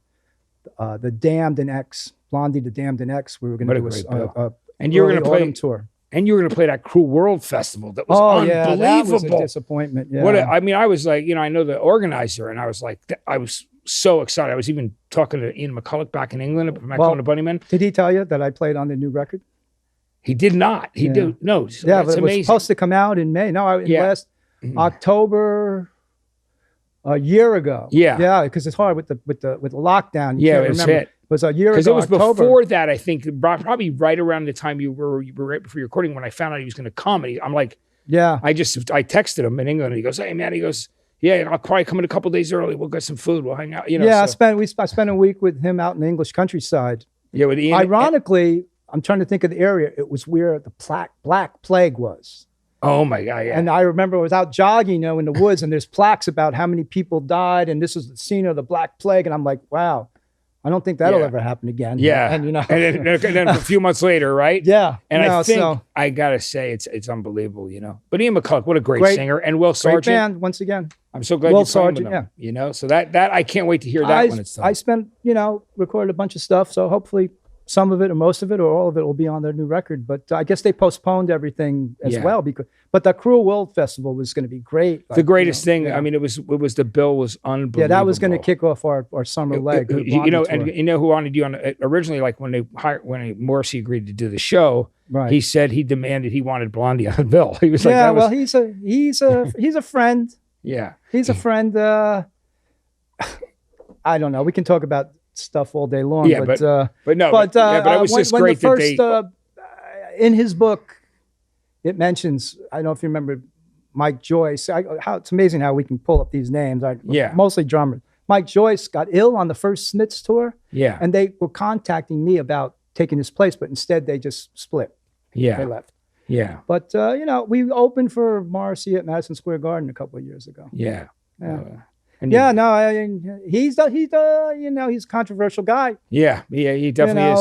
S3: Damned and X, Blondie, the Damned and X. We were going to do
S2: and you were going to play
S3: tour.
S2: And you were going to play that Cruel World Festival. That was unbelievable.
S3: Yeah, that was a disappointment. Yeah.
S2: I was like, you know, I know the organizer, and I was like, I was so excited. I was even talking to Ian McCulloch back in England from Echo and the Bunnymen.
S3: Did he tell you that I played on the new record?
S2: He did not. He did. No. So
S3: yeah,
S2: that's
S3: but it
S2: amazing.
S3: was supposed to come out in May. No, last October, a year ago. Yeah. Yeah, because it's hard with the lockdown. You can't remember. It was a year ago.
S2: Because it was
S3: October.
S2: before that, I think, probably right around the time you were right before your recording, when I found out he was going to come. And I'm like, I texted him in England, and he goes, hey man, he goes, yeah, I'll probably come in a couple days early. We'll get some food. We'll hang out. You know. Yeah,
S3: I spent a week with him out in the English countryside.
S2: Yeah, with Ian.
S3: Ironically, I'm trying to think of the area. It was where the Black Plague was.
S2: Oh my God! Yeah.
S3: And I remember I was out jogging, you know, in the woods, and there's plaques about how many people died, and this was the scene of the Black Plague, and I'm like, wow. I don't think that'll ever happen again.
S2: Yeah.
S3: And, you know.
S2: and then a few months later, right?
S3: Yeah.
S2: And I think, I got to say, it's unbelievable, you know. But Ian McCulloch, what a great singer. And Will Sargent.
S3: Great band, once again.
S2: I'm so glad you're playing with them, you know. So that I can't wait to hear that when it's done.
S3: I spent, recorded a bunch of stuff. So hopefully some of it or most of it or all of it will be on their new record. But I guess they postponed everything as well. But the Cruel World Festival was going to be great.
S2: The greatest thing. I mean, it was the bill was unbelievable.
S3: Yeah, that was going to kick off our summer leg.
S2: You know, and you know who wanted you on originally? Like when Morrissey agreed to do the show, he said he wanted Blondie on the bill. He was like,
S3: yeah, well, he's a friend.
S2: Yeah,
S3: he's a friend. I don't know. We can talk about stuff all day long.
S2: Yeah, but it was just great that they
S3: in his book. It mentions, I don't know if you remember Mike Joyce. It's amazing how we can pull up these names. Mostly drummers. Mike Joyce got ill on the first Smiths tour.
S2: Yeah.
S3: And they were contacting me about taking his place, but instead they just split.
S2: Yeah.
S3: They left.
S2: Yeah.
S3: But, we opened for Morrissey at Madison Square Garden a couple of years ago.
S2: Yeah.
S3: Yeah.
S2: And
S3: Yeah, no, he's he's a controversial guy.
S2: he definitely is.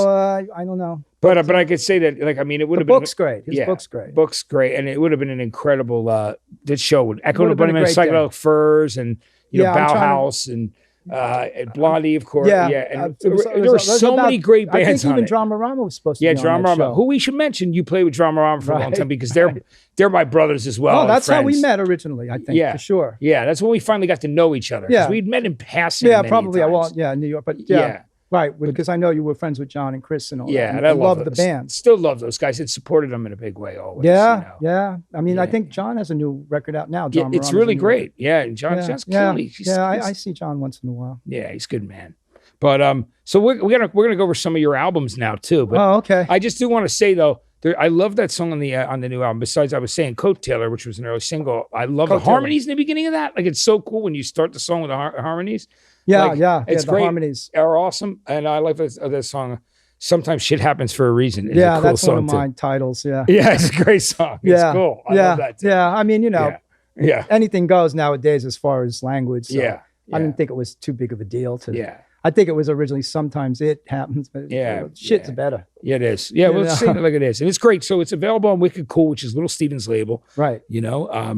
S3: I don't know.
S2: But I could say that, like, I mean, it would
S3: The
S2: have been
S3: book's great. His book's great.
S2: Book's great, and it would have been an incredible. This show would echo the
S3: Would've been a
S2: Bunnyman,
S3: great day.
S2: Psychedelic Furs, and
S3: Yeah, I'm trying
S2: Bauhaus, and Blondie, of course.
S3: Yeah,
S2: And there were so many great bands.
S3: I think even
S2: on it.
S3: Dramarama was supposed to be on
S2: Dramarama,
S3: that show.
S2: who we should mention. You played with Dramarama for a long
S3: Right.
S2: time because they're my brothers as well.
S3: Oh,
S2: and
S3: that's how we
S2: friends.
S3: met originally, I think, for sure.
S2: Yeah, that's when we finally got to know each other. 'Cause
S3: Yeah.
S2: we'd met in passing.
S3: Yeah,
S2: many
S3: probably.
S2: times.
S3: Well, yeah, New York, but right, because I know you were friends with John and Chris and all that.
S2: Yeah, and
S3: I
S2: I
S3: love the
S2: those.
S3: band.
S2: Still love those guys. It supported them in a big way always.
S3: Yeah. I mean, I think John has a new record out now.
S2: Yeah, it's really great. Yeah, and John's killing it.
S3: I see John once in a while.
S2: Yeah, he's a good man. But so we're gonna go over some of your albums now too. But
S3: okay.
S2: I just do want to say though, I love that song on the new album. Besides, I was saying Coat Tailor, which was an early single. I love the harmonies in the beginning of that. Like, it's so cool when you start the song with the harmonies.
S3: Yeah,
S2: it's
S3: the
S2: great.
S3: harmonies
S2: Are awesome, and I like that song. Sometimes shit happens for a reason. It's
S3: yeah,
S2: a cool
S3: that's one of
S2: song
S3: my titles. Yeah,
S2: yeah, it's a great song. It's cool. I love that too.
S3: Yeah, I mean,
S2: Yeah.
S3: anything goes nowadays as far as language. So
S2: Yeah.
S3: I didn't think it was too big of a deal to.
S2: Yeah.
S3: I think it was originally sometimes it happens, but shit's better.
S2: Yeah, it is. Yeah, well, let's say it like it is. And it's great. So it's available on Wicked Cool, which is Little Steven's label.
S3: Right.
S2: I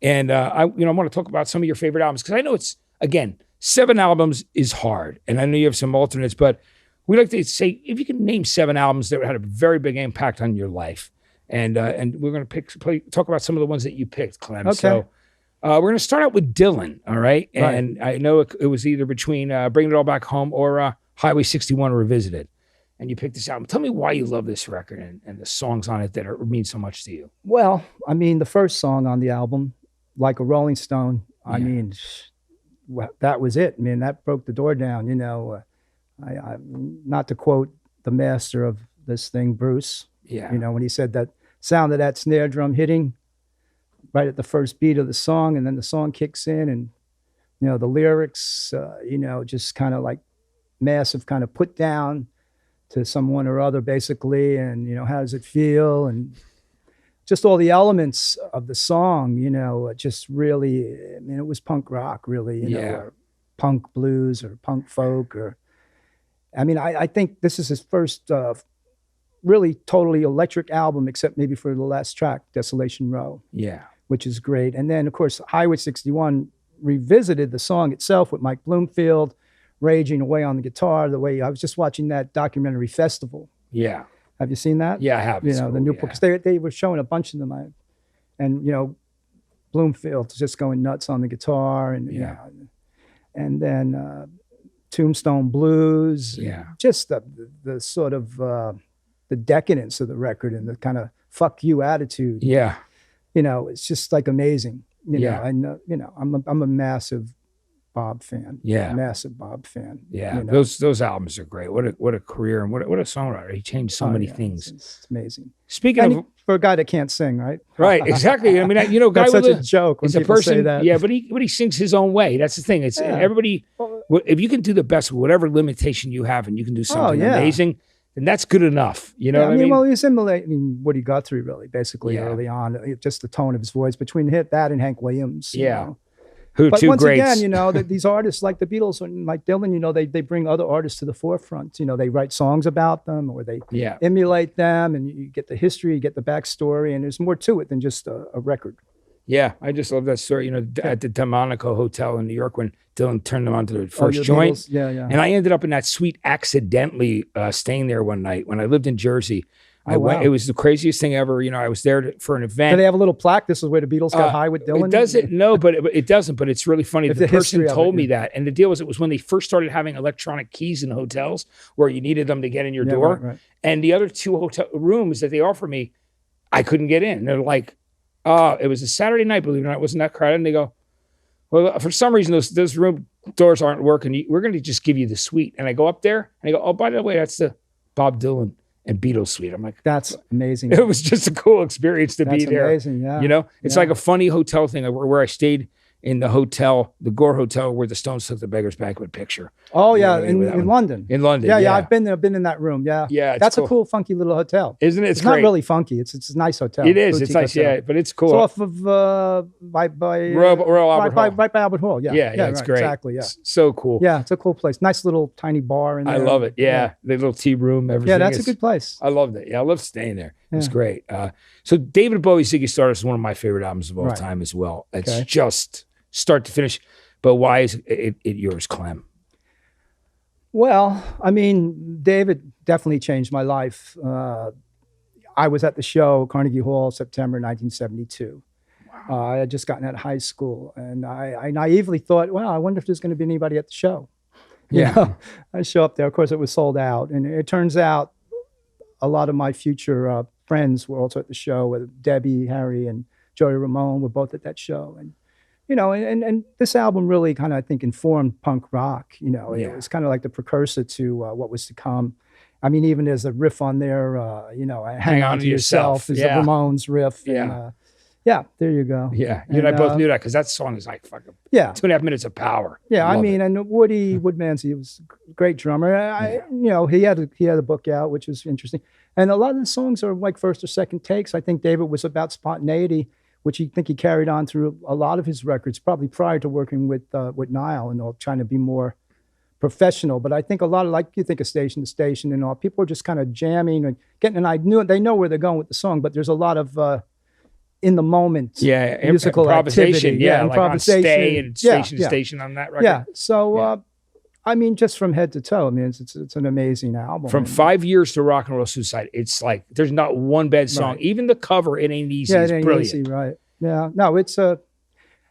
S2: want to talk about some of your favorite albums because I know it's, again, 7 albums is hard. And I know you have some alternates, but we like to say if you can name 7 albums that had a very big impact on your life. And we're going to talk about some of the ones that you picked, Clem.
S3: Okay.
S2: So we're going to start out with Dylan, all right? And I know it was either between Bring It All Back Home or Highway 61 Revisited. And you picked this album. Tell me why you love this record and the songs on it that mean so much to you.
S3: Well, I mean, the first song on the album, Like a Rolling Stone, I mean, that was it. I mean, that broke the door down, I not to quote the master of this thing, Bruce, when he said that sound of that snare drum hitting right at the first beat of the song, and then the song kicks in, and the lyrics just kind of like massive kind of put down to someone or other basically, and how does it feel, and just all the elements of the song, just really, I mean, it was punk rock really, or punk blues or punk folk, or I mean, I think this is his first really totally electric album, except maybe for the last track, Desolation Row. Yeah. Which is great. And then, of course, Highway 61 revisited the song itself with Mike Bloomfield raging away on the guitar. The way I was just watching that documentary Festival.
S2: Yeah.
S3: Have you seen that?
S2: Yeah, I have.
S3: The new because they were showing a bunch of them. And Bloomfield just going nuts on the guitar, and and then Tombstone Blues.
S2: Yeah.
S3: Just the sort of the decadence of the record and the kind of fuck you attitude.
S2: Yeah.
S3: It's just like amazing. I'm a massive Bob fan. Yeah. Massive Bob fan.
S2: Yeah. Those albums are great. What a career, and what a songwriter. He changed so many things.
S3: It's amazing.
S2: Speaking of,
S3: for a guy that can't sing, right?
S2: Right, exactly. I mean, guy
S3: that's
S2: with
S3: such a joke when
S2: it's a
S3: people
S2: person,
S3: say that.
S2: Yeah, but he sings his own way. That's the thing. It's everybody. If you can do the best with whatever limitation you have, and you can do something amazing, then that's good enough. You know what I mean?
S3: Well, he's emulating Woody Guthrie, really, basically early on. Just the tone of his voice between that and Hank Williams.
S2: Yeah.
S3: But once again, that these artists like the Beatles and like Dylan, they bring other artists to the forefront. They write songs about them, or they emulate them, and you get the history, you get the backstory, and there's more to it than just a record.
S2: Yeah, I just love that story. At the Delmonico Hotel in New York when Dylan turned them on to their first joint.
S3: Beatles. Yeah.
S2: And I ended up in that suite accidentally staying there one night when I lived in Jersey. I went. It was the craziest thing ever. I was there for an event.
S3: Do they have a little plaque? This is where the Beatles got high with Dylan.
S2: It doesn't. No, but it doesn't. But it's really funny. The person told me that, and the deal was it was when they first started having electronic keys in hotels where you needed them to get in your door. Right. And the other 2 hotel rooms that they offered me, I couldn't get in. They're like, it was a Saturday night. Believe it or not, it wasn't that crowded. And they go, well, for some reason those room doors aren't working. We're going to just give you the suite. And I go up there and I go, oh, by the way, that's the Bob Dylan and Beatles suite. I'm like,
S3: that's amazing.
S2: It was just a cool experience to be there.
S3: Amazing, yeah.
S2: It's like a funny hotel thing where I stayed in the hotel, the Gore Hotel, where the Stones took the Beggar's Banquet picture.
S3: Oh,
S2: You know
S3: yeah,
S2: what I mean, with that
S3: in
S2: one.
S3: London.
S2: In London,
S3: Yeah,
S2: yeah.
S3: I've been there. I've been in that room. Yeah,
S2: Yeah, it's
S3: that's
S2: cool.
S3: a cool, funky little hotel.
S2: Isn't it?
S3: It's
S2: great.
S3: not really funky. It's a nice hotel.
S2: It is. It's
S3: boutique
S2: nice,
S3: hotel.
S2: yeah, but it's cool.
S3: It's off of by
S2: Royal Albert Hall.
S3: right by Albert Hall. Yeah,
S2: Yeah, it's
S3: right,
S2: great.
S3: Exactly. Yeah,
S2: So cool.
S3: yeah, it's a cool place. Nice little tiny bar in there.
S2: I love it. Yeah. The little tea room, everything.
S3: Yeah, that's a
S2: is-
S3: good place.
S2: I loved it. Yeah, I love staying there. It was
S3: Yeah.
S2: great. So David Bowie's Ziggy Stardust is one of my favorite albums of all
S3: Right.
S2: time as well. It's
S3: Okay.
S2: just start to finish. But why is it yours, Clem?
S3: Well, I mean, David definitely changed my life. I was at the show, Carnegie Hall, September 1972. I had just gotten out of high school, and I naively thought, well, I wonder if there's going to be anybody at the show. You
S2: Yeah.
S3: know, I show up there. Of course, it was sold out, and it turns out a lot of my future friends were also at the show. With Debbie, Harry, and Joey Ramone were both at that show, and you know, and this album really kind of, I think, informed punk rock. You know,
S2: Yeah.
S3: it was kind of like the precursor to what was to come. I mean, even there's a riff on there, you know, Hang On to Yourself is
S2: Yeah.
S3: the Ramones riff.
S2: Yeah.
S3: And, yeah, there you go.
S2: Yeah. You and I
S3: And,
S2: both knew that because that song is like fucking
S3: Yeah.
S2: 2.5 minutes of power.
S3: Yeah, I
S2: Love
S3: mean,
S2: it.
S3: and Woody Woodmansey, he was a great drummer. You know, he had a book out, which was interesting. And a lot of the songs are like first or second takes. I think David was about spontaneity, which he carried on through a lot of his records, probably prior to working with Nile and all, trying to be more professional. But I think a lot of, like you think of Station to Station and all, people are just kind of jamming and getting they know where they're going with the song, but there's a lot of in the moment musical
S2: improvisation.
S3: activity.
S2: Yeah, like on
S3: improvisation.
S2: Stay and Station to Station on that record.
S3: Yeah. So, I mean, just from head to toe, I mean, it's an amazing album.
S2: From
S3: And-
S2: 5 years to Rock and Roll Suicide, it's like there's not one bad song.
S3: Right.
S2: Even the cover, It Ain't Easy,
S3: yeah,
S2: is
S3: it ain't
S2: brilliant.
S3: easy, right? Yeah. No, it's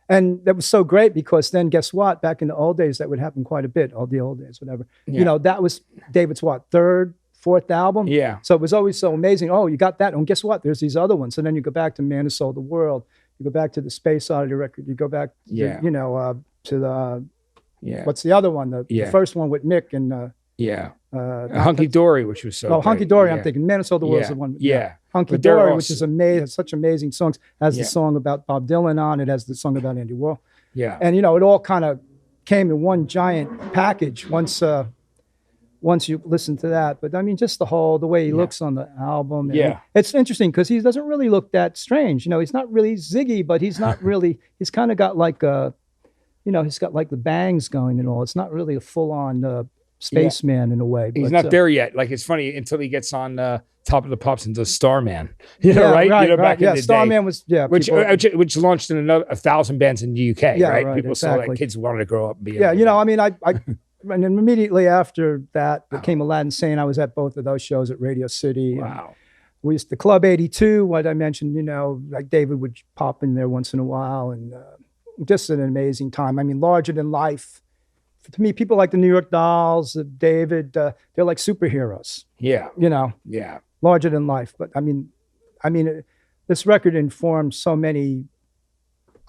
S3: and that was so great because then guess what? Back in the old days, that would happen quite a bit. All the old days, whatever.
S2: Yeah.
S3: You know, that was David's third, fourth album.
S2: Yeah.
S3: So it was always so amazing. Oh, you got that. And guess what? There's these other ones. And then you go back to Man Who Sold the World. You go back to the Space Oddity record. You go back,
S2: Yeah.
S3: to, you know, to the,
S2: Yeah.
S3: what's the other one? The first one with Mick and,
S2: Yeah. Hunky Dory, which was so
S3: oh, Hunky
S2: great.
S3: Dory,
S2: Yeah.
S3: I'm thinking. Man Who Sold the World is
S2: Yeah.
S3: the one.
S2: Yeah.
S3: Hunky
S2: But they're
S3: Dory,
S2: all
S3: which is amazing, such amazing songs. Has
S2: Yeah.
S3: the song about Bob Dylan on it, has the song about Andy Warhol.
S2: Yeah.
S3: And, you know, it all kind of came in one giant package once you listen to that. But I mean, just the way he looks on the album. And
S2: Yeah.
S3: it's interesting because he doesn't really look that strange. You know, he's not really Ziggy, but he's not really, he's kind of got like he's got like the bangs going and all. It's not really a full on spaceman in a way.
S2: He's
S3: but,
S2: not there yet. Like, it's funny until he gets on Top of the Pops and does Starman. You know,
S3: Yeah,
S2: right? You know,
S3: right.
S2: back in the day.
S3: Starman was,
S2: Which launched in 1,000 bands in the UK,
S3: Yeah,
S2: right?
S3: right,
S2: People saw that
S3: exactly.
S2: kids wanted to grow up and be.
S3: yeah, you know, I mean, I and then immediately after that came Aladdin Sane. I was at both of those shows at Radio City. and
S2: Wow.
S3: we used to Club 82, what I mentioned, you know, like David would pop in there once in a while, and just an amazing time. I mean, larger than life. To me, people like the New York Dolls, David, they're like superheroes,
S2: Yeah.
S3: you know,
S2: Yeah.
S3: larger than life. But I mean, this record informed so many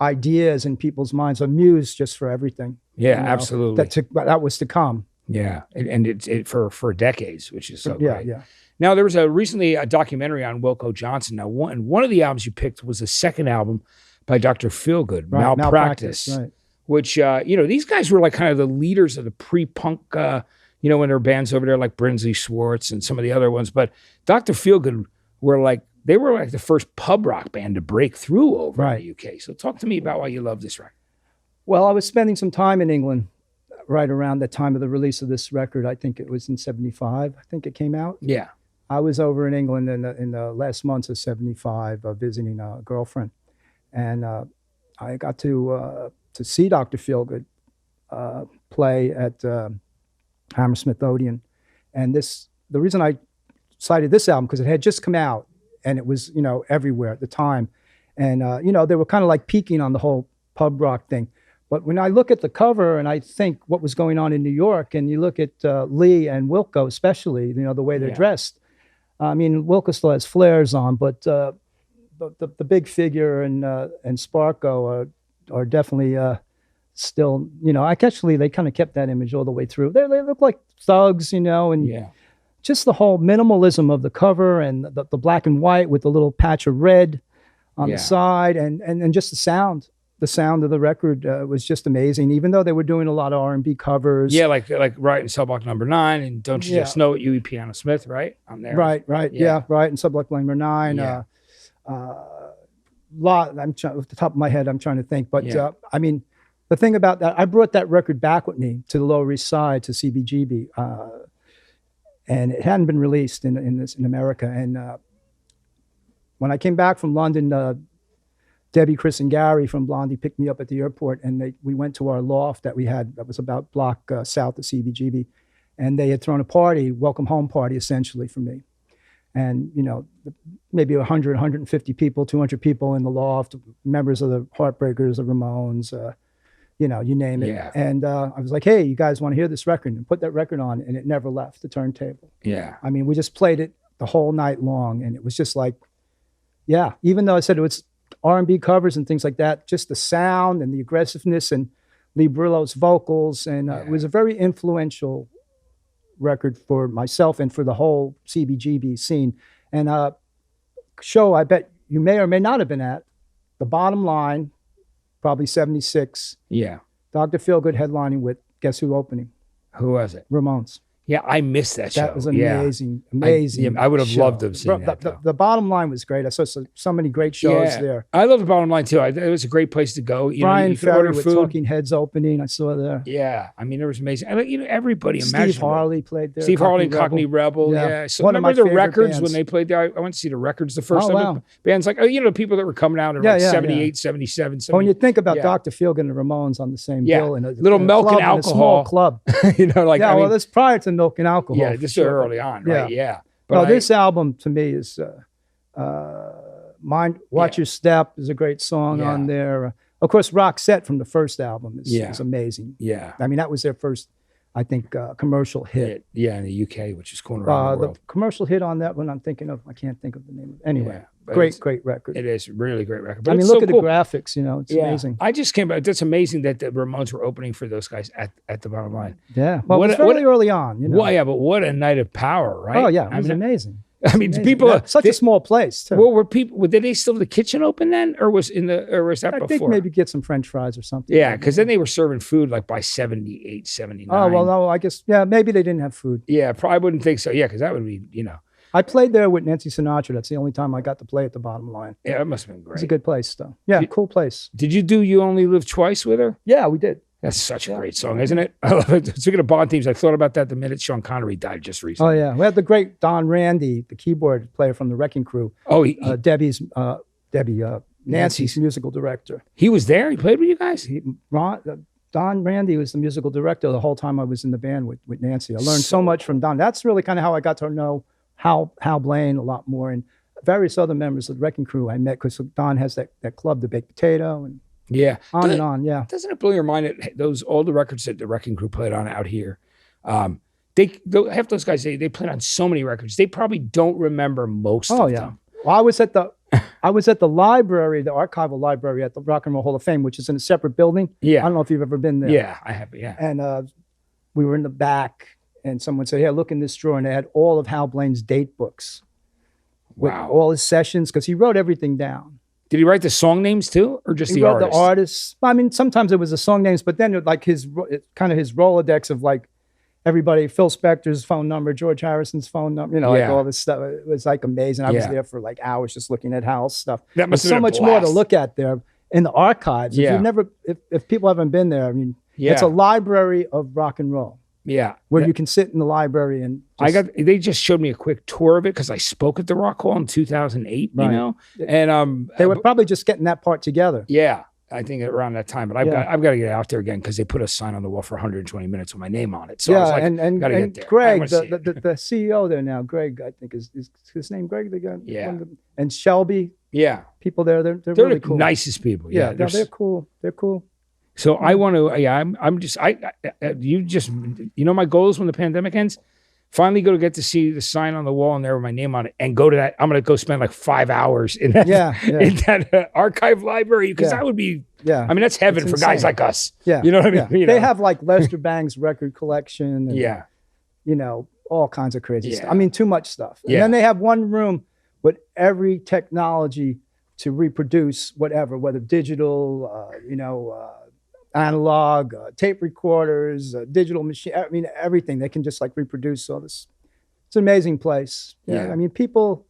S3: ideas in people's minds, a muse just for everything.
S2: Yeah,
S3: you know,
S2: absolutely.
S3: that was to come.
S2: Yeah. And it's for decades, which is so
S3: Yeah,
S2: great.
S3: yeah.
S2: Now, there was recently a documentary on Wilco Johnson. Now, one of the albums you picked was the second album by Dr. Feelgood,
S3: Right,
S2: Malpractice.
S3: Right.
S2: Which, you know, these guys were like kind of the leaders of the pre-punk, you know, when there were bands over there like Brinsley Schwartz and some of the other ones. But Dr. Feelgood were like the first pub rock band to break through over in the UK. So talk to me about why you love this record.
S3: Well, I was spending some time in England right around the time of the release of this record. I think it was in 75. I think it came out.
S2: Yeah.
S3: I was over in England in the last months of 75 visiting a girlfriend. And I got to see Dr. Feelgood play at Hammersmith Odeon. And the reason I cited this album, because it had just come out and it was, you know, everywhere at the time. And, you know, they were kind of like peaking on the whole pub rock thing. But when I look at the cover and I think what was going on in New York, and you look at Lee and Wilco especially, you know, the way they're dressed. I mean, Wilco still has flares on, but the big figure and Sparko are definitely still, you know, they kind of kept that image all the way through. They look like thugs, you know, and just the whole minimalism of the cover and the black and white with the little patch of red on the side and just the sound. the sound of the record was just amazing. Even though they were doing a lot of R&B covers.
S2: Yeah, like right in Cell Block Number 9 and Don't You
S3: Yeah.
S2: Just Know It, you Piano Smith, right? I'm there.
S3: Right.
S2: Yeah.
S3: Right. And Subblock Number 9.
S2: Yeah.
S3: Lot. Off the top of my head, I'm trying to think. But
S2: Yeah.
S3: I mean, the thing about that, I brought that record back with me to the Lower East Side to CBGB, and it hadn't been released in America. And when I came back from London, Debbie, Chris, and Gary from Blondie picked me up at the airport, and we went to our loft that we had that was about block south of CBGB, and they had thrown a party, welcome home party, essentially for me. And, you know, maybe 100, 150 people, 200 people in the loft, members of the Heartbreakers, the Ramones, you know, you name it.
S2: Yeah.
S3: And I was like, hey, you guys want to hear this record? And put that record on, and it never left the turntable.
S2: Yeah.
S3: I mean, we just played it the whole night long, and it was just like, yeah, even though I said it was R&B covers and things like that, just the sound and the aggressiveness and Lee Brillo's vocals, and it was a very influential record for myself and for the whole CBGB scene. And show I bet you may or may not have been at, The Bottom Line, probably 76.
S2: Yeah.
S3: Dr. Feelgood headlining with, guess who opening?
S2: Who was it?
S3: Ramones.
S2: Yeah, I missed that show.
S3: That was amazing, amazing.
S2: I would have
S3: show.
S2: loved to have seen that.
S3: The Bottom Line was great. I saw so many great shows there.
S2: I love The Bottom Line too. It was a great place to go.
S3: Brian Ferry with
S2: food.
S3: Talking Heads opening, I saw there.
S2: Yeah, I mean, it was amazing. I mean, everybody.
S3: Steve Harley played there.
S2: Steve Harley and Cockney Rebel. Yeah. So
S3: One of
S2: remember
S3: my
S2: the records
S3: bands.
S2: when they played there? I went to see the records the first time.
S3: Wow.
S2: Bands like, the people that were coming out in like 78, 77.
S3: Well, when you think about Dr. Feelgood and the Ramones on the same bill in a
S2: little milk and alcohol,
S3: a small club.
S2: well,
S3: that's prior to Milk and Alcohol.
S2: Yeah, just so early on. Right? Yeah.
S3: But this album to me is Watch Your Step is a great song on there. Of course, Roxette from the first album is amazing.
S2: Yeah.
S3: I mean, that was their first, I think, commercial hit.
S2: Yeah, in the UK, which is going around the world.
S3: The commercial hit on that one, I can't think of the name of it. Anyway, great record.
S2: It is a really great record. But
S3: I mean, look at the graphics, it's amazing.
S2: I just came back. That's amazing that the Ramones were opening for those guys at the Bottom Line.
S3: Yeah. Well, it was fairly early on,
S2: Well, yeah, but what a night of power, right?
S3: Oh, yeah. It was amazing.
S2: I mean, people
S3: such a small place too.
S2: Well, did they still have the kitchen open then, or was that before?
S3: I think maybe get some French fries or something.
S2: Yeah, because then they were serving food like by 78, 79.
S3: Oh well, no, I guess maybe they didn't have food.
S2: Yeah, probably wouldn't think so. Yeah, because that would be
S3: I played there with Nancy Sinatra. That's the only time I got to play at the Bottom Line.
S2: Yeah, that must have been great.
S3: It's a good place though. Yeah, cool place.
S2: Did you do You Only Live Twice with her?
S3: Yeah, we did.
S2: That's such a great song, isn't it? I love it. Speaking of Bond themes, I thought about that the minute Sean Connery died just recently.
S3: Oh, yeah. We had the great Don Randy, the keyboard player from the Wrecking Crew.
S2: Oh,
S3: Nancy's musical director.
S2: He was there? He played with you guys?
S3: Don Randy was the musical director the whole time I was in the band with Nancy. I learned so much from Don. That's really kind of how I got to know Hal Blaine a lot more, and various other members of the Wrecking Crew I met, because Don has that club, the Baked Potato, and and on. Yeah.
S2: Doesn't it blow your mind that all the records that the Wrecking Crew played on out here, half those guys, they played on so many records, they probably don't remember most of them.
S3: Well, I was at the library, the archival library at the Rock and Roll Hall of Fame, which is in a separate building.
S2: Yeah.
S3: I don't know if you've ever been there.
S2: Yeah, I have. Yeah.
S3: And we were in the back, and someone said, "Hey, look in this drawer," and they had all of Hal Blaine's date books.
S2: Wow.
S3: With all his sessions, because he wrote everything down.
S2: Did he write the song names too, or just
S3: he
S2: the
S3: wrote
S2: artists?
S3: the artists. I mean, sometimes it was the song names, but then like his Rolodex of like everybody, Phil Spector's phone number, George Harrison's phone number, like all this stuff. It was like amazing. I was there for like hours just looking at Hal's stuff.
S2: That must have
S3: so
S2: been a
S3: much
S2: blast.
S3: more to look at there in the archives.
S2: Yeah.
S3: If people haven't been there, I mean, it's a library of rock and roll.
S2: Yeah.
S3: Where you can sit in the library and
S2: they just showed me a quick tour of it because I spoke at the Rock Hall in 2008, and
S3: they were probably just getting that part together.
S2: Yeah. I think around that time, but I've got to get out there again because they put a sign on the wall for 120 minutes with my name on it. So I was like,
S3: and
S2: get there.
S3: Greg, the CEO there now, Greg, I think is his name Greg? The guy, and Shelby.
S2: Yeah.
S3: People there, they're really cool.
S2: Nicest people. Yeah.
S3: They're cool. They're cool.
S2: So I want to, my goal is when the pandemic ends, finally get to see the sign on the wall and there with my name on it, and go to that. I'm going to go spend like 5 hours in that, in that archive library, because that would be, I mean, that's heaven for guys like us.
S3: Yeah.
S2: You know what I mean?
S3: They have like Lester Bang's record collection. And, all kinds of crazy stuff. I mean, too much stuff. And then they have one room with every technology to reproduce whatever, whether digital, analog, tape recorders, digital machine. I mean, everything. They can just like reproduce all this. It's an amazing place.
S2: Yeah.
S3: I mean, people,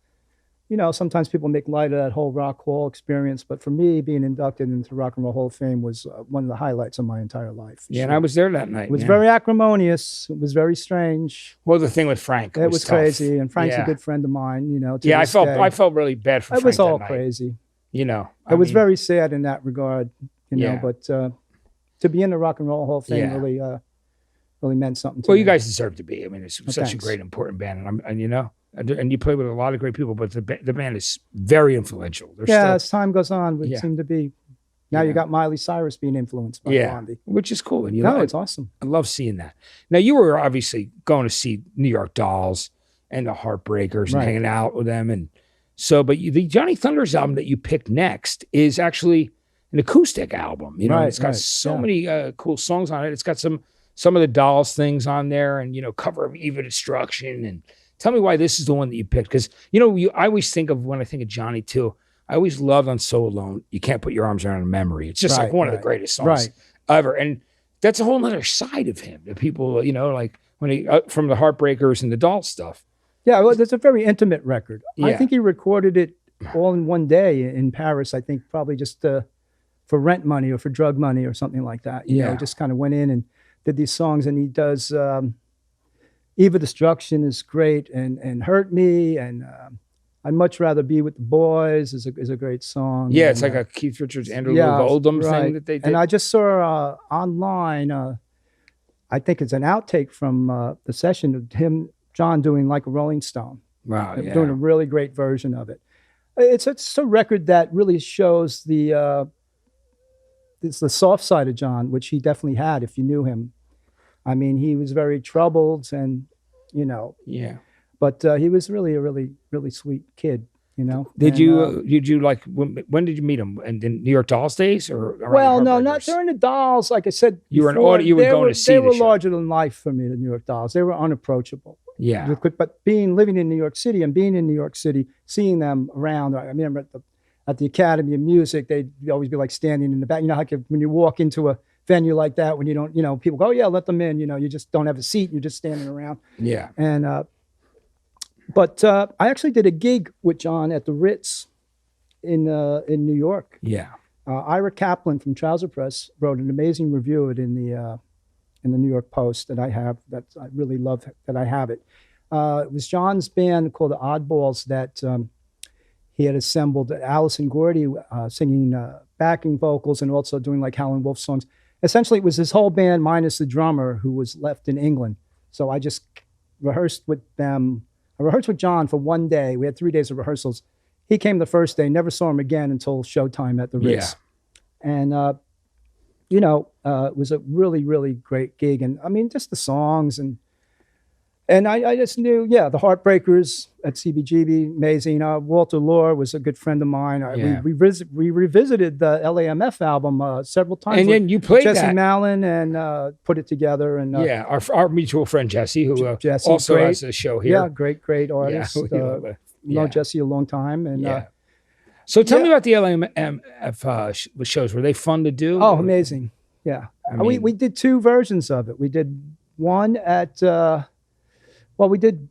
S3: sometimes people make light of that whole Rock Hall experience, but for me, being inducted into Rock and Roll Hall of Fame was one of the highlights of my entire life.
S2: Yeah, and I was there that night.
S3: It was very acrimonious. It was very strange.
S2: Well, the thing with Frank
S3: It was
S2: tough.
S3: crazy, and Frank's
S2: Yeah.
S3: a good friend of mine. To
S2: Yeah, I
S3: this day.
S2: felt really bad for
S3: It
S2: Frank
S3: was all
S2: that night.
S3: crazy.
S2: I
S3: It was
S2: mean,
S3: very sad in that regard.
S2: Yeah.
S3: But to be in the Rock and Roll Hall of Fame
S2: Yeah.
S3: really meant something to
S2: Well,
S3: me.
S2: you guys deserve to be. I mean, it's such a
S3: thanks.
S2: great, important band, and you play with a lot of great people. But the band is very influential. They're
S3: Yeah,
S2: still,
S3: as time goes on, we
S2: Yeah.
S3: seem to be. Now you got Miley Cyrus being influenced by Blondie.
S2: which is cool. And
S3: It's awesome.
S2: I love seeing that. Now, you were obviously going to see New York Dolls and the Heartbreakers and
S3: Right.
S2: hanging out with them, and so. But the Johnny Thunders album that you picked next is actually an acoustic album.
S3: Right,
S2: It's got
S3: right,
S2: so
S3: yeah.
S2: many cool songs on it. It's got some of the Dolls things on there, and cover of Eva Destruction. And tell me why this is the one that you picked, because I always think of, when I think of Johnny too, I always loved on So Alone, You Can't Put Your Arms Around a Memory. It's just like one of the greatest songs ever, and that's a whole other side of him that people like when he from the Heartbreakers and the Dolls stuff.
S3: Yeah, well, it's a very intimate record. I
S2: Yeah.
S3: think he recorded it all in one day in Paris. I think probably just for rent money or for drug money or something like that.
S2: Yeah.
S3: Just kind of went in and did these songs, and he does Eva Destruction is great, and Hurt Me, and I'd Much Rather Be With the Boys is a great song.
S2: Yeah,
S3: and,
S2: it's like a Keith Richards, Andrew
S3: yeah,
S2: Lloyd Oldham
S3: right.
S2: thing that they did.
S3: And I just saw online, I think it's an outtake from the session of John doing Like a Rolling Stone.
S2: Wow, yeah.
S3: Doing a really great version of it. It's a record that really shows it's the soft side of John, which he definitely had if you knew him. I mean, he was very troubled, and
S2: Yeah.
S3: but he was really a really, really sweet kid.
S2: Did you like when did you meet him? And in New York Dolls days, or around
S3: Well,
S2: the
S3: no, not
S2: Heartbreakers?
S3: during the Dolls. Like I said,
S2: You were an
S3: before,
S2: you were
S3: they
S2: going
S3: were-
S2: to see
S3: They
S2: the
S3: were
S2: show.
S3: larger than life for me, the New York Dolls. They were unapproachable.
S2: Yeah.
S3: But living in New York City and being in New York City, seeing them around. I remember at the Academy of Music, they'd always be like standing in the back. How when you walk into a venue like that, when you don't, people go, oh yeah, let them in. You just don't have a seat. You're just standing around.
S2: Yeah.
S3: And but I actually did a gig with John at the Ritz in New York.
S2: Yeah.
S3: Ira Kaplan from Trouser Press wrote an amazing review of it in the New York Post that I have. That I really love that I have it. It was John's band called the Oddballs that he had assembled. Allison Gordy singing backing vocals and also doing like Howlin' Wolf songs. Essentially, it was his whole band minus the drummer who was left in England. So I just rehearsed with them. I rehearsed with John for one day. We had 3 days of rehearsals. He came the first day, never saw him again until showtime at the Ritz.
S2: Yeah.
S3: And, it was a really, really great gig. And I mean, just the songs and I just knew, the Heartbreakers at CBGB, amazing. Walter Lohr was a good friend of mine.
S2: Yeah.
S3: We revisited the LAMF album several times.
S2: And then you played
S3: Jesse
S2: that.
S3: Malin and put it together. And
S2: Yeah, our mutual friend Jesse, who
S3: Jesse,
S2: also
S3: great.
S2: has a show here.
S3: Yeah, great artist.
S2: we love it.
S3: Known
S2: Yeah.
S3: Jesse a long time. And
S2: Yeah. So tell me about the LAMF shows. Were they fun to do?
S3: oh, amazing. Yeah.
S2: I mean-
S3: we did two versions of it. We did one at, we did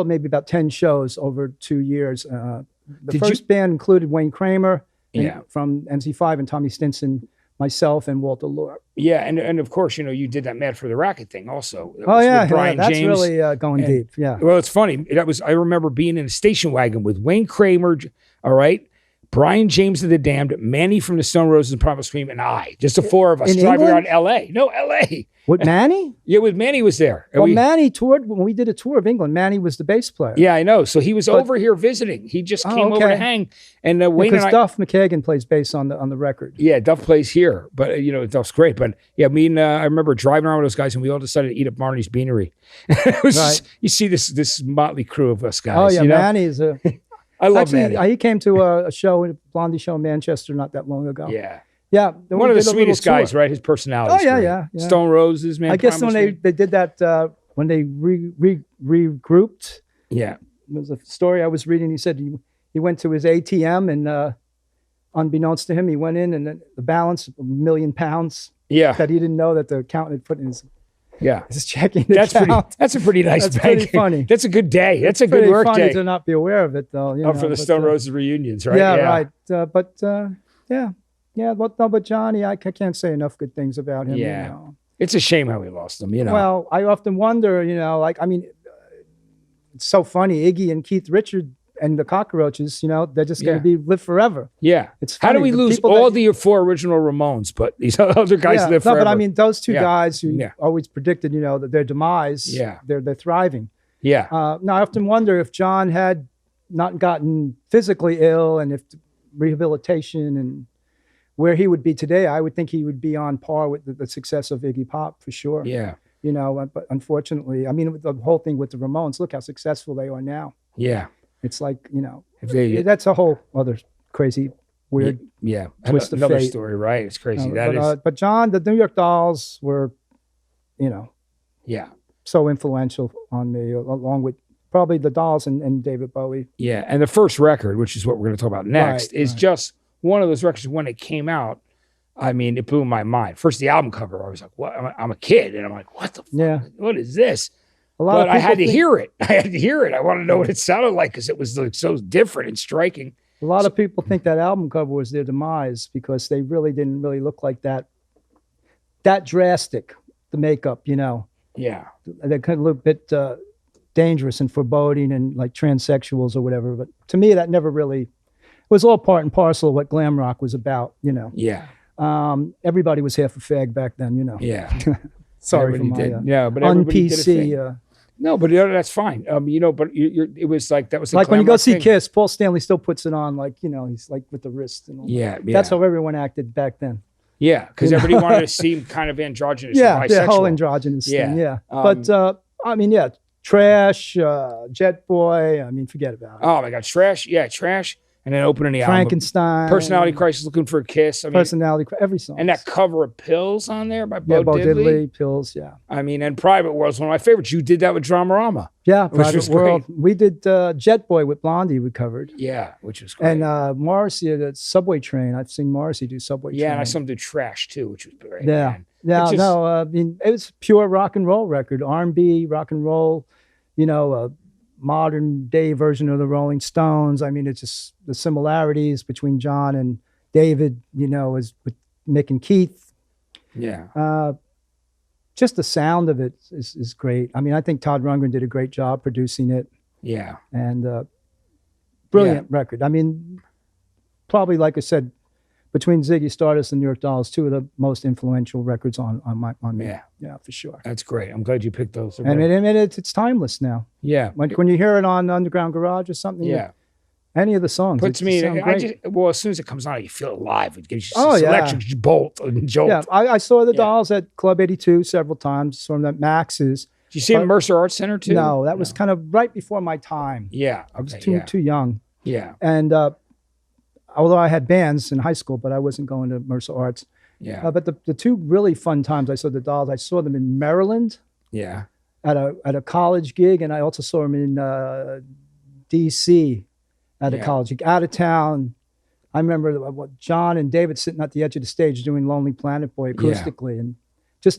S3: maybe about 10 shows over 2 years. The
S2: Did
S3: first band included Wayne Kramer
S2: Yeah.
S3: from MC5 and Tommy Stinson, myself, and Walter Lohr.
S2: Yeah, and of course, you did that Mad for the Racket thing also. That
S3: Oh,
S2: was
S3: yeah.
S2: with Brian
S3: That's
S2: James.
S3: really going
S2: and-
S3: deep. Yeah.
S2: Well, it's funny. I remember being in a station wagon with Wayne Kramer, all right, Brian James of the Damned, Manny from the Stone Roses and Primal Scream, and I. Just the four of us
S3: In
S2: driving
S3: England?
S2: around L.A. No, L.A.
S3: With Manny?
S2: Yeah, with Manny was there. And
S3: Well,
S2: we-
S3: Manny toured when we did a tour of England. Manny was the bass player.
S2: yeah, I know. So he was over here visiting. He just
S3: Oh,
S2: came over to
S3: okay.
S2: hang. And Wayne
S3: Because
S2: and I...
S3: Duff McKagan plays bass on the record.
S2: Yeah, Duff plays here, but Duff's great. But yeah, me and I remember driving around with those guys, and we all decided to eat up Marnie's Beanery. It was
S3: Right.
S2: just- you see this motley crew of us guys.
S3: Oh yeah,
S2: you know?
S3: Manny is a.
S2: I love
S3: Actually,
S2: Manny.
S3: he came to a show, a Blondie show in Manchester not that long ago.
S2: Yeah,
S3: Yeah.
S2: one of the
S3: did a little
S2: sweetest guys,
S3: tour.
S2: right? His personality.
S3: Oh, yeah.
S2: Stone Roses, man.
S3: I guess
S2: Primal
S3: when
S2: Scream.
S3: they did that, when they regrouped,
S2: yeah,
S3: there was a story I was reading. He said he went to his ATM and unbeknownst to him, he went in and the balance, £1 million
S2: Yeah.
S3: that he didn't know that the accountant had put in his checking
S2: That's
S3: account.
S2: That's a pretty nice
S3: That's
S2: bank.
S3: pretty funny.
S2: That's a good day. That's a good
S3: Pretty
S2: work
S3: funny
S2: day.
S3: to not be aware of it, though.
S2: For the Stone Roses reunions, right?
S3: Yeah, right. Yeah. But Johnny, I can't say enough good things about him.
S2: Yeah.
S3: You know.
S2: It's a shame how we lost him,
S3: Well, I often wonder, it's so funny. Iggy and Keith Richards and the Cockroaches, they're just going to live forever.
S2: Yeah.
S3: It's
S2: How do
S3: funny.
S2: we
S3: The
S2: lose
S3: people
S2: all the four original Ramones, but these other guys live forever?
S3: No, but I mean, those two guys who
S2: Yeah.
S3: always predicted, that their demise,
S2: Yeah.
S3: they're thriving.
S2: Yeah.
S3: Now, I often wonder if John had not gotten physically ill and if rehabilitation and where he would be today, I would think he would be on par with the success of Iggy Pop for sure.
S2: Yeah.
S3: But unfortunately, I mean, the whole thing with the Ramones, look how successful they are now.
S2: Yeah.
S3: It's like,
S2: If
S3: that's a whole other crazy, weird twist of
S2: another
S3: fate.
S2: story, right? It's crazy.
S3: But John, the New York Dolls were,
S2: Yeah.
S3: so influential on me, along with probably the Dolls and David Bowie.
S2: Yeah. And the first record, which is what we're going to talk about next, is
S3: right.
S2: just one of those records when it came out. I mean, it blew my mind. First, the album cover, I was like, what? I'm a kid. And I'm like, what the fuck?
S3: Yeah.
S2: What is this?
S3: But
S2: I had to hear it. I want to know what it sounded like because it was like so different and striking.
S3: A lot of people think that album cover was their demise because they really didn't really look like that drastic, the makeup,
S2: Yeah.
S3: They could look a bit dangerous and foreboding and like transsexuals or whatever. But to me, that never really, it was all part and parcel of what glam rock was about,
S2: Yeah.
S3: Everybody was half a fag back then,
S2: Yeah.
S3: Sorry for
S2: Everybody
S3: my
S2: did. Yeah, but everybody did a thing.
S3: un-PC.
S2: No, but that's fine. But it was like that was
S3: Like when you
S2: glam
S3: go
S2: rock
S3: see
S2: thing.
S3: Kiss, Paul Stanley still puts it on like, he's like with the wrist and all.
S2: Yeah, yeah.
S3: That's how everyone acted back then.
S2: Yeah, because everybody wanted to seem kind of androgynous.
S3: Yeah,
S2: and
S3: the
S2: bisexual.
S3: whole androgynous thing.
S2: Yeah.
S3: But Trash, Jet Boy. I mean, forget about it.
S2: Oh my God, Trash. Yeah, Trash. And then opening the album.
S3: Frankenstein.
S2: Personality Crisis, Looking for a Kiss. I mean,
S3: Personality, every song.
S2: and that cover of Pills on there by
S3: yeah,
S2: Bo Diddley.
S3: Pills, yeah.
S2: I mean, and Private World's one of my favorites. You did that with Dramarama.
S3: Yeah,
S2: Which
S3: Private
S2: was
S3: World. We did Jet Boy with Blondie, we covered.
S2: Yeah, which was great.
S3: And Morrissey at Subway Train. I've seen Morrissey do Subway Train.
S2: Yeah, and I saw him do Trash too, which was great.
S3: Yeah.
S2: Man.
S3: Yeah,
S2: It's just-
S3: no, I mean, it was pure rock and roll record, R&B, rock and roll, a modern day version of the Rolling Stones. I mean, it's just the similarities between John and David, as with Mick and Keith.
S2: Yeah.
S3: Just the sound of it is great. I mean, I think Todd Rundgren did a great job producing it.
S2: Yeah.
S3: And brilliant record. I mean, probably, like I said, between Ziggy Stardust and New York Dolls, two of the most influential records on me. Yeah, for sure.
S2: That's great. I'm glad you picked those.
S3: And it's timeless now.
S2: Yeah.
S3: When you hear it on Underground Garage or something,
S2: Yeah.
S3: any of the songs,
S2: Puts me.
S3: sound great.
S2: As soon as it comes on, you feel alive. It gives you
S3: Oh,
S2: this
S3: yeah.
S2: electric bolt and jolt.
S3: Yeah, I saw the
S2: Yeah.
S3: Dolls at Club 82 several times. Saw them at Max's.
S2: Did you see them at Mercer Arts Center too?
S3: No, that was kind of right before my time.
S2: Yeah.
S3: I was
S2: Okay,
S3: too young.
S2: Yeah.
S3: And although I had bands in high school, but I wasn't going to Mercer Arts.
S2: Yeah.
S3: But the two really fun times I saw the Dolls, I saw them in Maryland
S2: Yeah.
S3: at a college gig, and I also saw them in D.C. at a college gig, out of town. I remember John and David sitting at the edge of the stage doing Lonely Planet Boy acoustically, and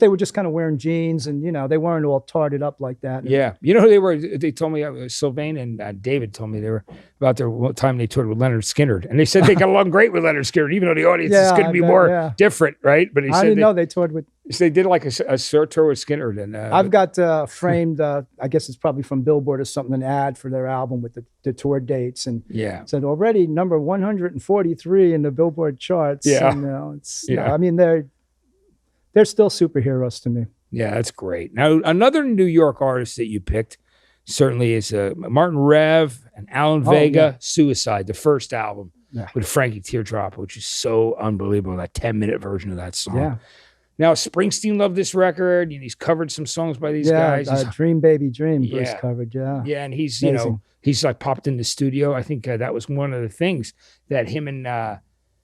S3: they were just kind of wearing jeans, and they weren't all tarted up like that.
S2: Yeah. You know who they were? They told me, Sylvain and David told me they were about their time they toured with Leonard Skinner. And they said they got along great with Leonard Skinner, even though the audience is going to be more different, right? But
S3: I didn't know they toured with.
S2: They did like a short tour with Skinner. And
S3: I've got framed, I guess it's probably from Billboard or something, an ad for their album with the tour dates. And it said already number 143 in the Billboard charts.
S2: Yeah.
S3: And, I mean, they're still superheroes to me.
S2: Yeah, that's great. Now, another New York artist that you picked certainly is Martin Rev and Alan Vega, Suicide, the first album with Frankie Teardrop, which is so unbelievable, that 10-minute version of that song.
S3: Yeah.
S2: Now, Springsteen loved this record, and he's covered some songs by these guys.
S3: Dream Baby Dream, Bruce covered,
S2: Yeah, and he's,
S3: amazing.
S2: He's like popped in the studio. I think that was one of the things that him and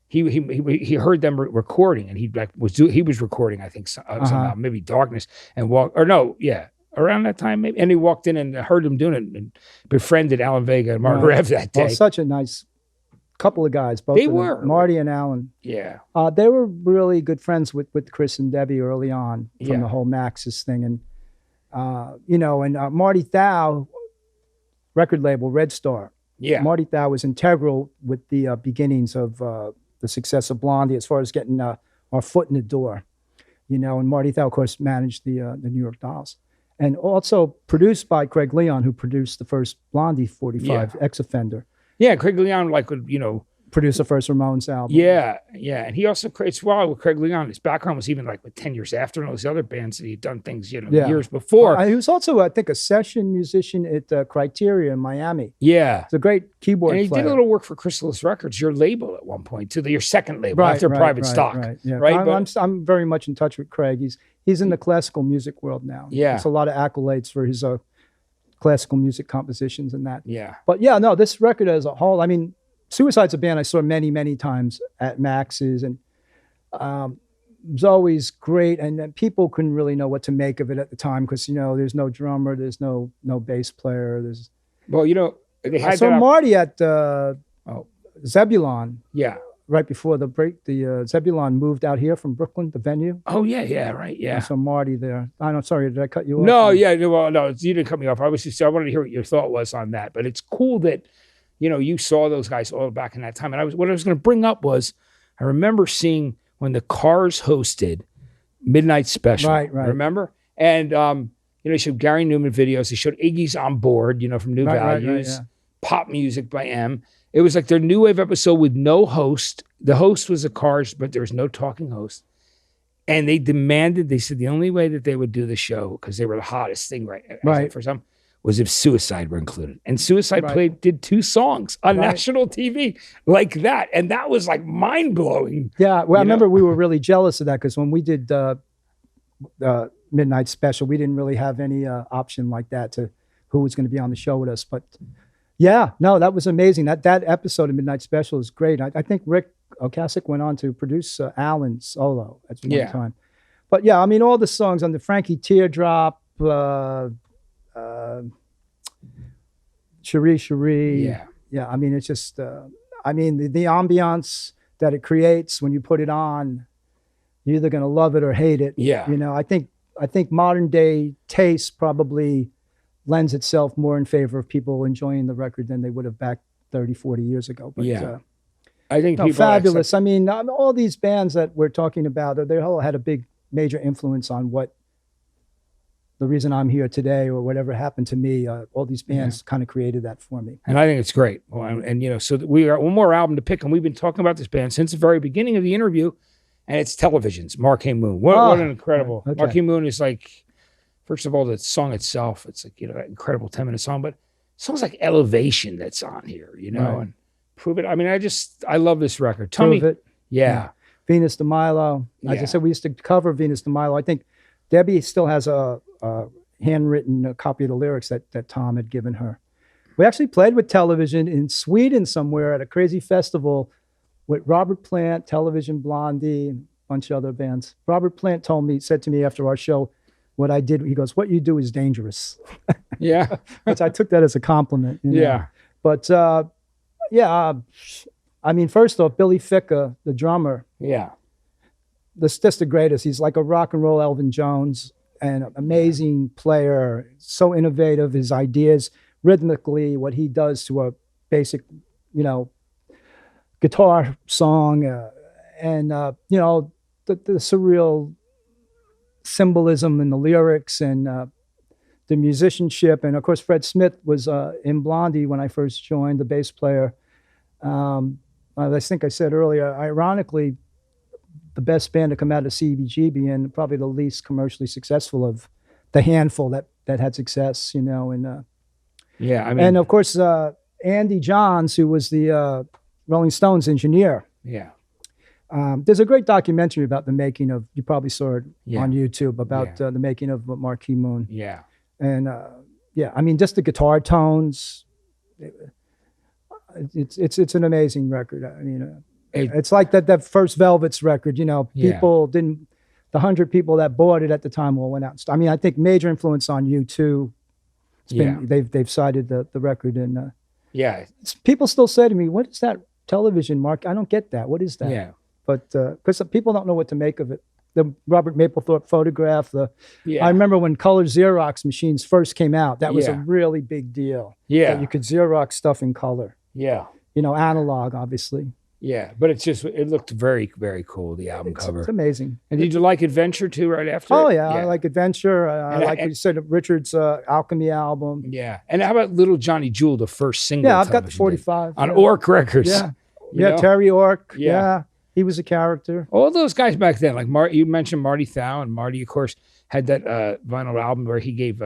S2: he heard them recording, and he was recording, I think, somehow, maybe Darkness, and around that time, maybe. And he walked in and heard him doing it and befriended Alan Vega and Mark
S3: Right.
S2: Rev that day.
S3: Well, such a nice couple of guys. Both
S2: They
S3: of them,
S2: were.
S3: Marty and Alan.
S2: Yeah.
S3: They were really good friends with Chris and Debbie early on from
S2: Yeah.
S3: the whole Max's thing. And, Marty Thau, record label, Red Star.
S2: Yeah.
S3: Marty Thau was integral with the beginnings of the success of Blondie as far as getting our foot in the door. And Marty Thau, of course, managed the New York Dolls. And also produced by Craig Leon, who produced the first Blondie 45 Ex-Offender.
S2: Yeah, Craig Leon, would,
S3: Produced the first Ramones album.
S2: Yeah, yeah. And he also, it's wild with Craig Leon, his background was even 10 years after and all these other bands that he'd done things, years before.
S3: He was also, I think, a session musician at Criteria in Miami.
S2: Yeah.
S3: He's a great keyboard
S2: And he
S3: player.
S2: did a little work for Chrysalis Records, your label at one point, too, your second label, after Private Stock.
S3: Yeah.
S2: Right?
S3: I'm very much in touch with Craig. He's in the classical music world now.
S2: Yeah.
S3: There's a lot of accolades for his classical music compositions and that.
S2: Yeah.
S3: But yeah, no, this record as a whole, I mean, Suicide's a band I saw many, many times at Max's, and it was always great. And people couldn't really know what to make of it at the time because, there's no drummer, there's no bass player.
S2: Well, they had
S3: I saw Marty at Zebulon.
S2: Yeah.
S3: Right before the break, the Zebulon moved out here from Brooklyn, the venue.
S2: Oh, yeah, right, yeah.
S3: I saw Marty there. Sorry, did I cut you off?
S2: No, yeah, well, no, you didn't cut me off. I wanted to hear what your thought was on that. But it's cool that, you saw those guys all back in that time. And what I was going to bring up was, I remember seeing when the Cars hosted Midnight Special.
S3: Right.
S2: Remember? And, they showed Gary Newman videos. They showed Iggy's On Board, from New Values, Pop Music by M. It was like their new wave episode with no host. The host was the Cars, but there was no talking host. And they said the only way that they would do the show, because they were the hottest thing for some, was if Suicide were included. And Suicide did 2 songs on national TV like that. And that was mind-blowing.
S3: Yeah, well, I remember we were really jealous of that because when we did Midnight Special, we didn't really have any option like that to who was going to be on the show with us. But yeah, no, that was amazing. That episode of Midnight Special is great. I think Rick Ocasek went on to produce Alan's solo at one time. But yeah, I mean, all the songs on the Frankie Teardrop, Cherie Cherie. Yeah, I mean, it's just, the ambiance that it creates when you put it on, you're either going to love it or hate it.
S2: Yeah.
S3: I think modern day taste probably lends itself more in favor of people enjoying the record than they would have back 30, 40 years ago. But,
S2: I think people
S3: fabulous. I mean, all these bands that we're talking about, they all had a big, major influence on what the reason I'm here today or whatever happened to me. All these bands kind of created that for me.
S2: And I think it's great. And so we got one more album to pick, and we've been talking about this band since the very beginning of the interview, and it's Television's Marquee Moon. What an incredible. Okay. Marquee Moon is first of all, the song itself, it's that incredible 10-minute song, but songs like Elevation that's on here, and Prove It. I mean, I love this record.
S3: Prove It.
S2: Yeah.
S3: Venus de Milo. As I said, we used to cover Venus de Milo. I think Debbie still has a handwritten copy of the lyrics that Tom had given her. We actually played with Television in Sweden somewhere at a crazy festival with Robert Plant, Television, Blondie, and a bunch of other bands. Robert Plant said to me after our show, what I did, he goes, "What you do is dangerous."
S2: Yeah.
S3: Which I took that as a compliment.
S2: Yeah.
S3: But I mean, first off, Billy Ficca, the drummer.
S2: Yeah.
S3: That's just the greatest. He's like a rock and roll Elvin Jones, and an amazing player, so innovative, his ideas, rhythmically, what he does to a basic, guitar song, and the surreal symbolism in the lyrics and the musicianship. And of course, Fred Smith was in Blondie when I first joined, the bass player. I think I said earlier, ironically, the best band to come out of CBGB and probably the least commercially successful of the handful that had success, and and of course Andy Johns, who was the Rolling Stones engineer.
S2: Yeah.
S3: There's a great documentary about the making of, you probably saw it on YouTube, about the making of Marquee Moon.
S2: Yeah.
S3: And I mean, just the guitar tones. It's an amazing record. I mean, it's like that first Velvets record. People the 100 people that bought it at the time all went out. I mean, I think major influence on U2. They've cited the record, and people still say to me, "What is that television, Mark? I don't get that. What is that?"
S2: Yeah.
S3: But because people don't know what to make of it. The Robert Mapplethorpe photograph. I remember when color Xerox machines first came out. That was a really big deal.
S2: Yeah.
S3: That you could Xerox stuff in color.
S2: Yeah.
S3: Analog, obviously.
S2: Yeah, but it looked very, very cool, the album cover.
S3: It's amazing.
S2: And did you like Adventure too right after?
S3: Oh, yeah. I like Adventure. I like what you said, Richard's Alchemy album.
S2: Yeah. And how about Little Johnny Jewel, the first single?
S3: Yeah, I've got the 45.
S2: On Orc Records.
S3: Yeah.
S2: You know?
S3: Terry Orc. Yeah. He was a character.
S2: All those guys back then, like you mentioned Marty Thau, and Marty, of course, had that vinyl album where he gave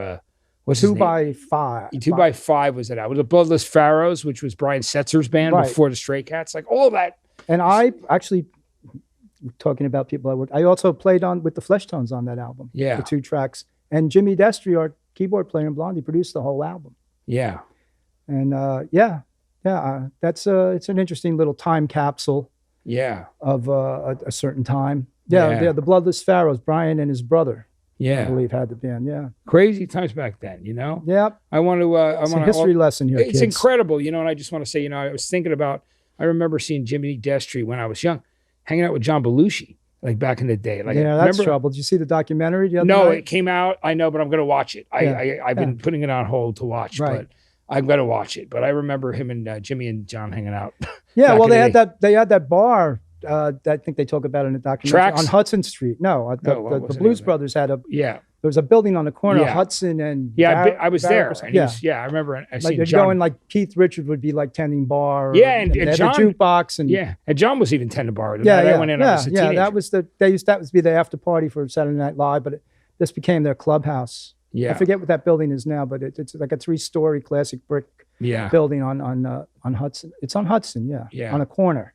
S2: what's
S3: 2
S2: his name?
S3: by 5.
S2: 2 by 5 was that album. The Bloodless Pharaohs, which was Brian Setzer's band before the Stray Cats, like all that.
S3: And I actually, talking about people I worked, I also played with the Fleshtones on that album.
S2: Yeah.
S3: The 2 tracks. And Jimmy Destry, our keyboard player in Blondie, produced the whole album.
S2: Yeah.
S3: And that's it's an interesting little time capsule.
S2: Yeah.
S3: Of a certain time. Yeah, the Bloodless Pharaohs, Brian and his brother.
S2: Yeah.
S3: I believe had the band. Yeah.
S2: Crazy times back then,
S3: Yeah.
S2: I want to
S3: it's a history lesson here,
S2: It's
S3: kids.
S2: incredible, and I just want to say, I was thinking about, I remember seeing Jimmy Destry when I was young, hanging out with John Belushi, like back in the day. Like,
S3: that's trouble. Did you see the documentary the other
S2: No,
S3: night?
S2: it came out. I know, but I'm going to watch it. I've been putting it on hold to watch, but I'm going to watch it. But I remember him and Jimmy and John hanging out.
S3: Yeah, well, they had that bar. I think they talk about it in the documentary on Hudson Street. No, the Blues Brothers had a There was a building on the corner of Hudson and
S2: I was there. And I remember.
S3: Like going like Keith Richards would be like tending bar.
S2: And
S3: they had
S2: John,
S3: the jukebox and
S2: and John was even tending bar.
S3: I
S2: went in. I was a teenager.
S3: That was that would be the after party for Saturday Night Live, but this became their clubhouse. I forget what that building is now, but it's like a 3-story classic brick building on Hudson. It's on Hudson, on a corner.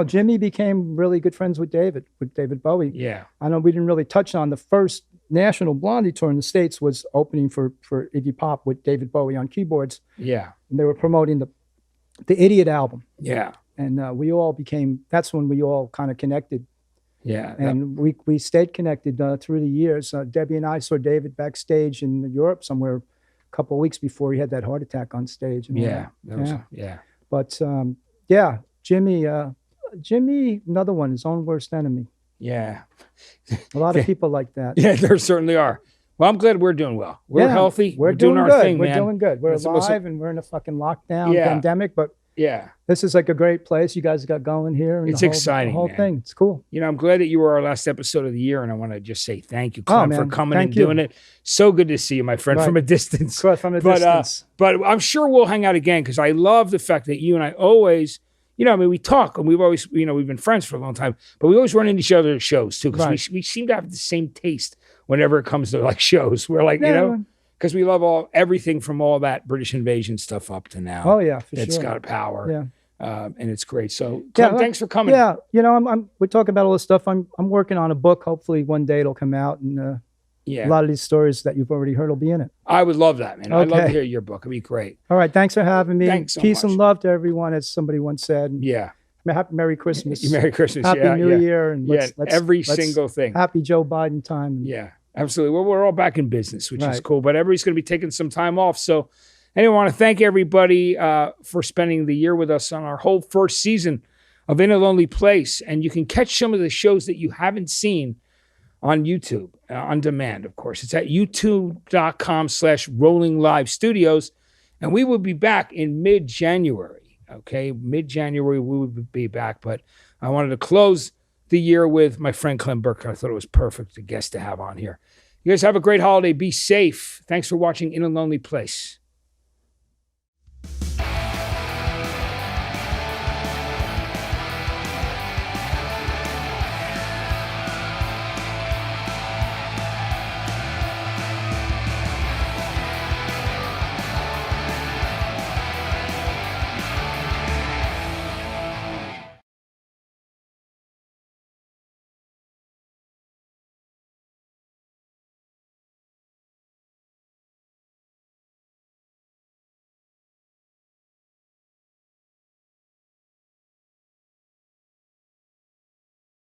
S3: Jimmy became really good friends with David Bowie.
S2: Yeah.
S3: I know we didn't really touch on the first national Blondie tour in the States was opening for Iggy Pop with David Bowie on keyboards.
S2: Yeah.
S3: And they were promoting the Idiot album.
S2: Yeah.
S3: And that's when we all kind of connected.
S2: Yeah.
S3: And we stayed connected through the years. Debbie and I saw David backstage in Europe somewhere a couple of weeks before he had that heart attack on stage. But Jimmy, another one, his own worst enemy.
S2: Yeah.
S3: A lot of people like that.
S2: Yeah, there certainly are. Well, I'm glad we're doing well. We're healthy.
S3: We're
S2: doing our
S3: good.
S2: thing,
S3: We're
S2: man.
S3: doing good. We're alive and we're in a fucking lockdown pandemic, but this is like a great place you guys got going here. And
S2: it's exciting,
S3: the whole
S2: man.
S3: thing. It's cool.
S2: I'm glad that you were our last episode of the year, and I want to just say thank you, Clem, for coming and doing it. So good to see you, my friend, from a distance.
S3: Distance.
S2: But I'm sure we'll hang out again because I love the fact that you and I always, we talk and we've always, we've been friends for a long time, but we always run into each other at shows too because we seem to have the same taste whenever it comes to like shows. We're like, because we love everything from all that British invasion stuff up to now.
S3: Oh yeah, for sure.
S2: It's got power.
S3: Yeah.
S2: And it's great. So Clem, thanks for coming.
S3: Yeah. We're talking about all this stuff. I'm working on a book. Hopefully one day it'll come out and a lot of these stories that you've already heard will be in it.
S2: I would love that, man. I'd love to hear your book. It'd be great.
S3: All right. Thanks for having me.
S2: Thanks so
S3: Peace
S2: much.
S3: and love to everyone, as somebody once said.
S2: Yeah.
S3: Merry Christmas.
S2: Merry Christmas.
S3: Happy New Year. And let's
S2: every single thing.
S3: Happy Joe Biden time.
S2: Yeah, absolutely. Well, we're all back in business, which is cool, but everybody's going to be taking some time off. So anyway, I want to thank everybody for spending the year with us on our whole first season of In a Lonely Place. And you can catch some of the shows that you haven't seen on YouTube, on demand, of course. It's at youtube.com/Rolling Live Studios. And we will be back in mid-January. Okay, mid-January we will be back. But I wanted to close the year with my friend Clem Burke. I thought it was perfect a guest to have on here. You guys have a great holiday. Be safe. Thanks for watching In a Lonely Place.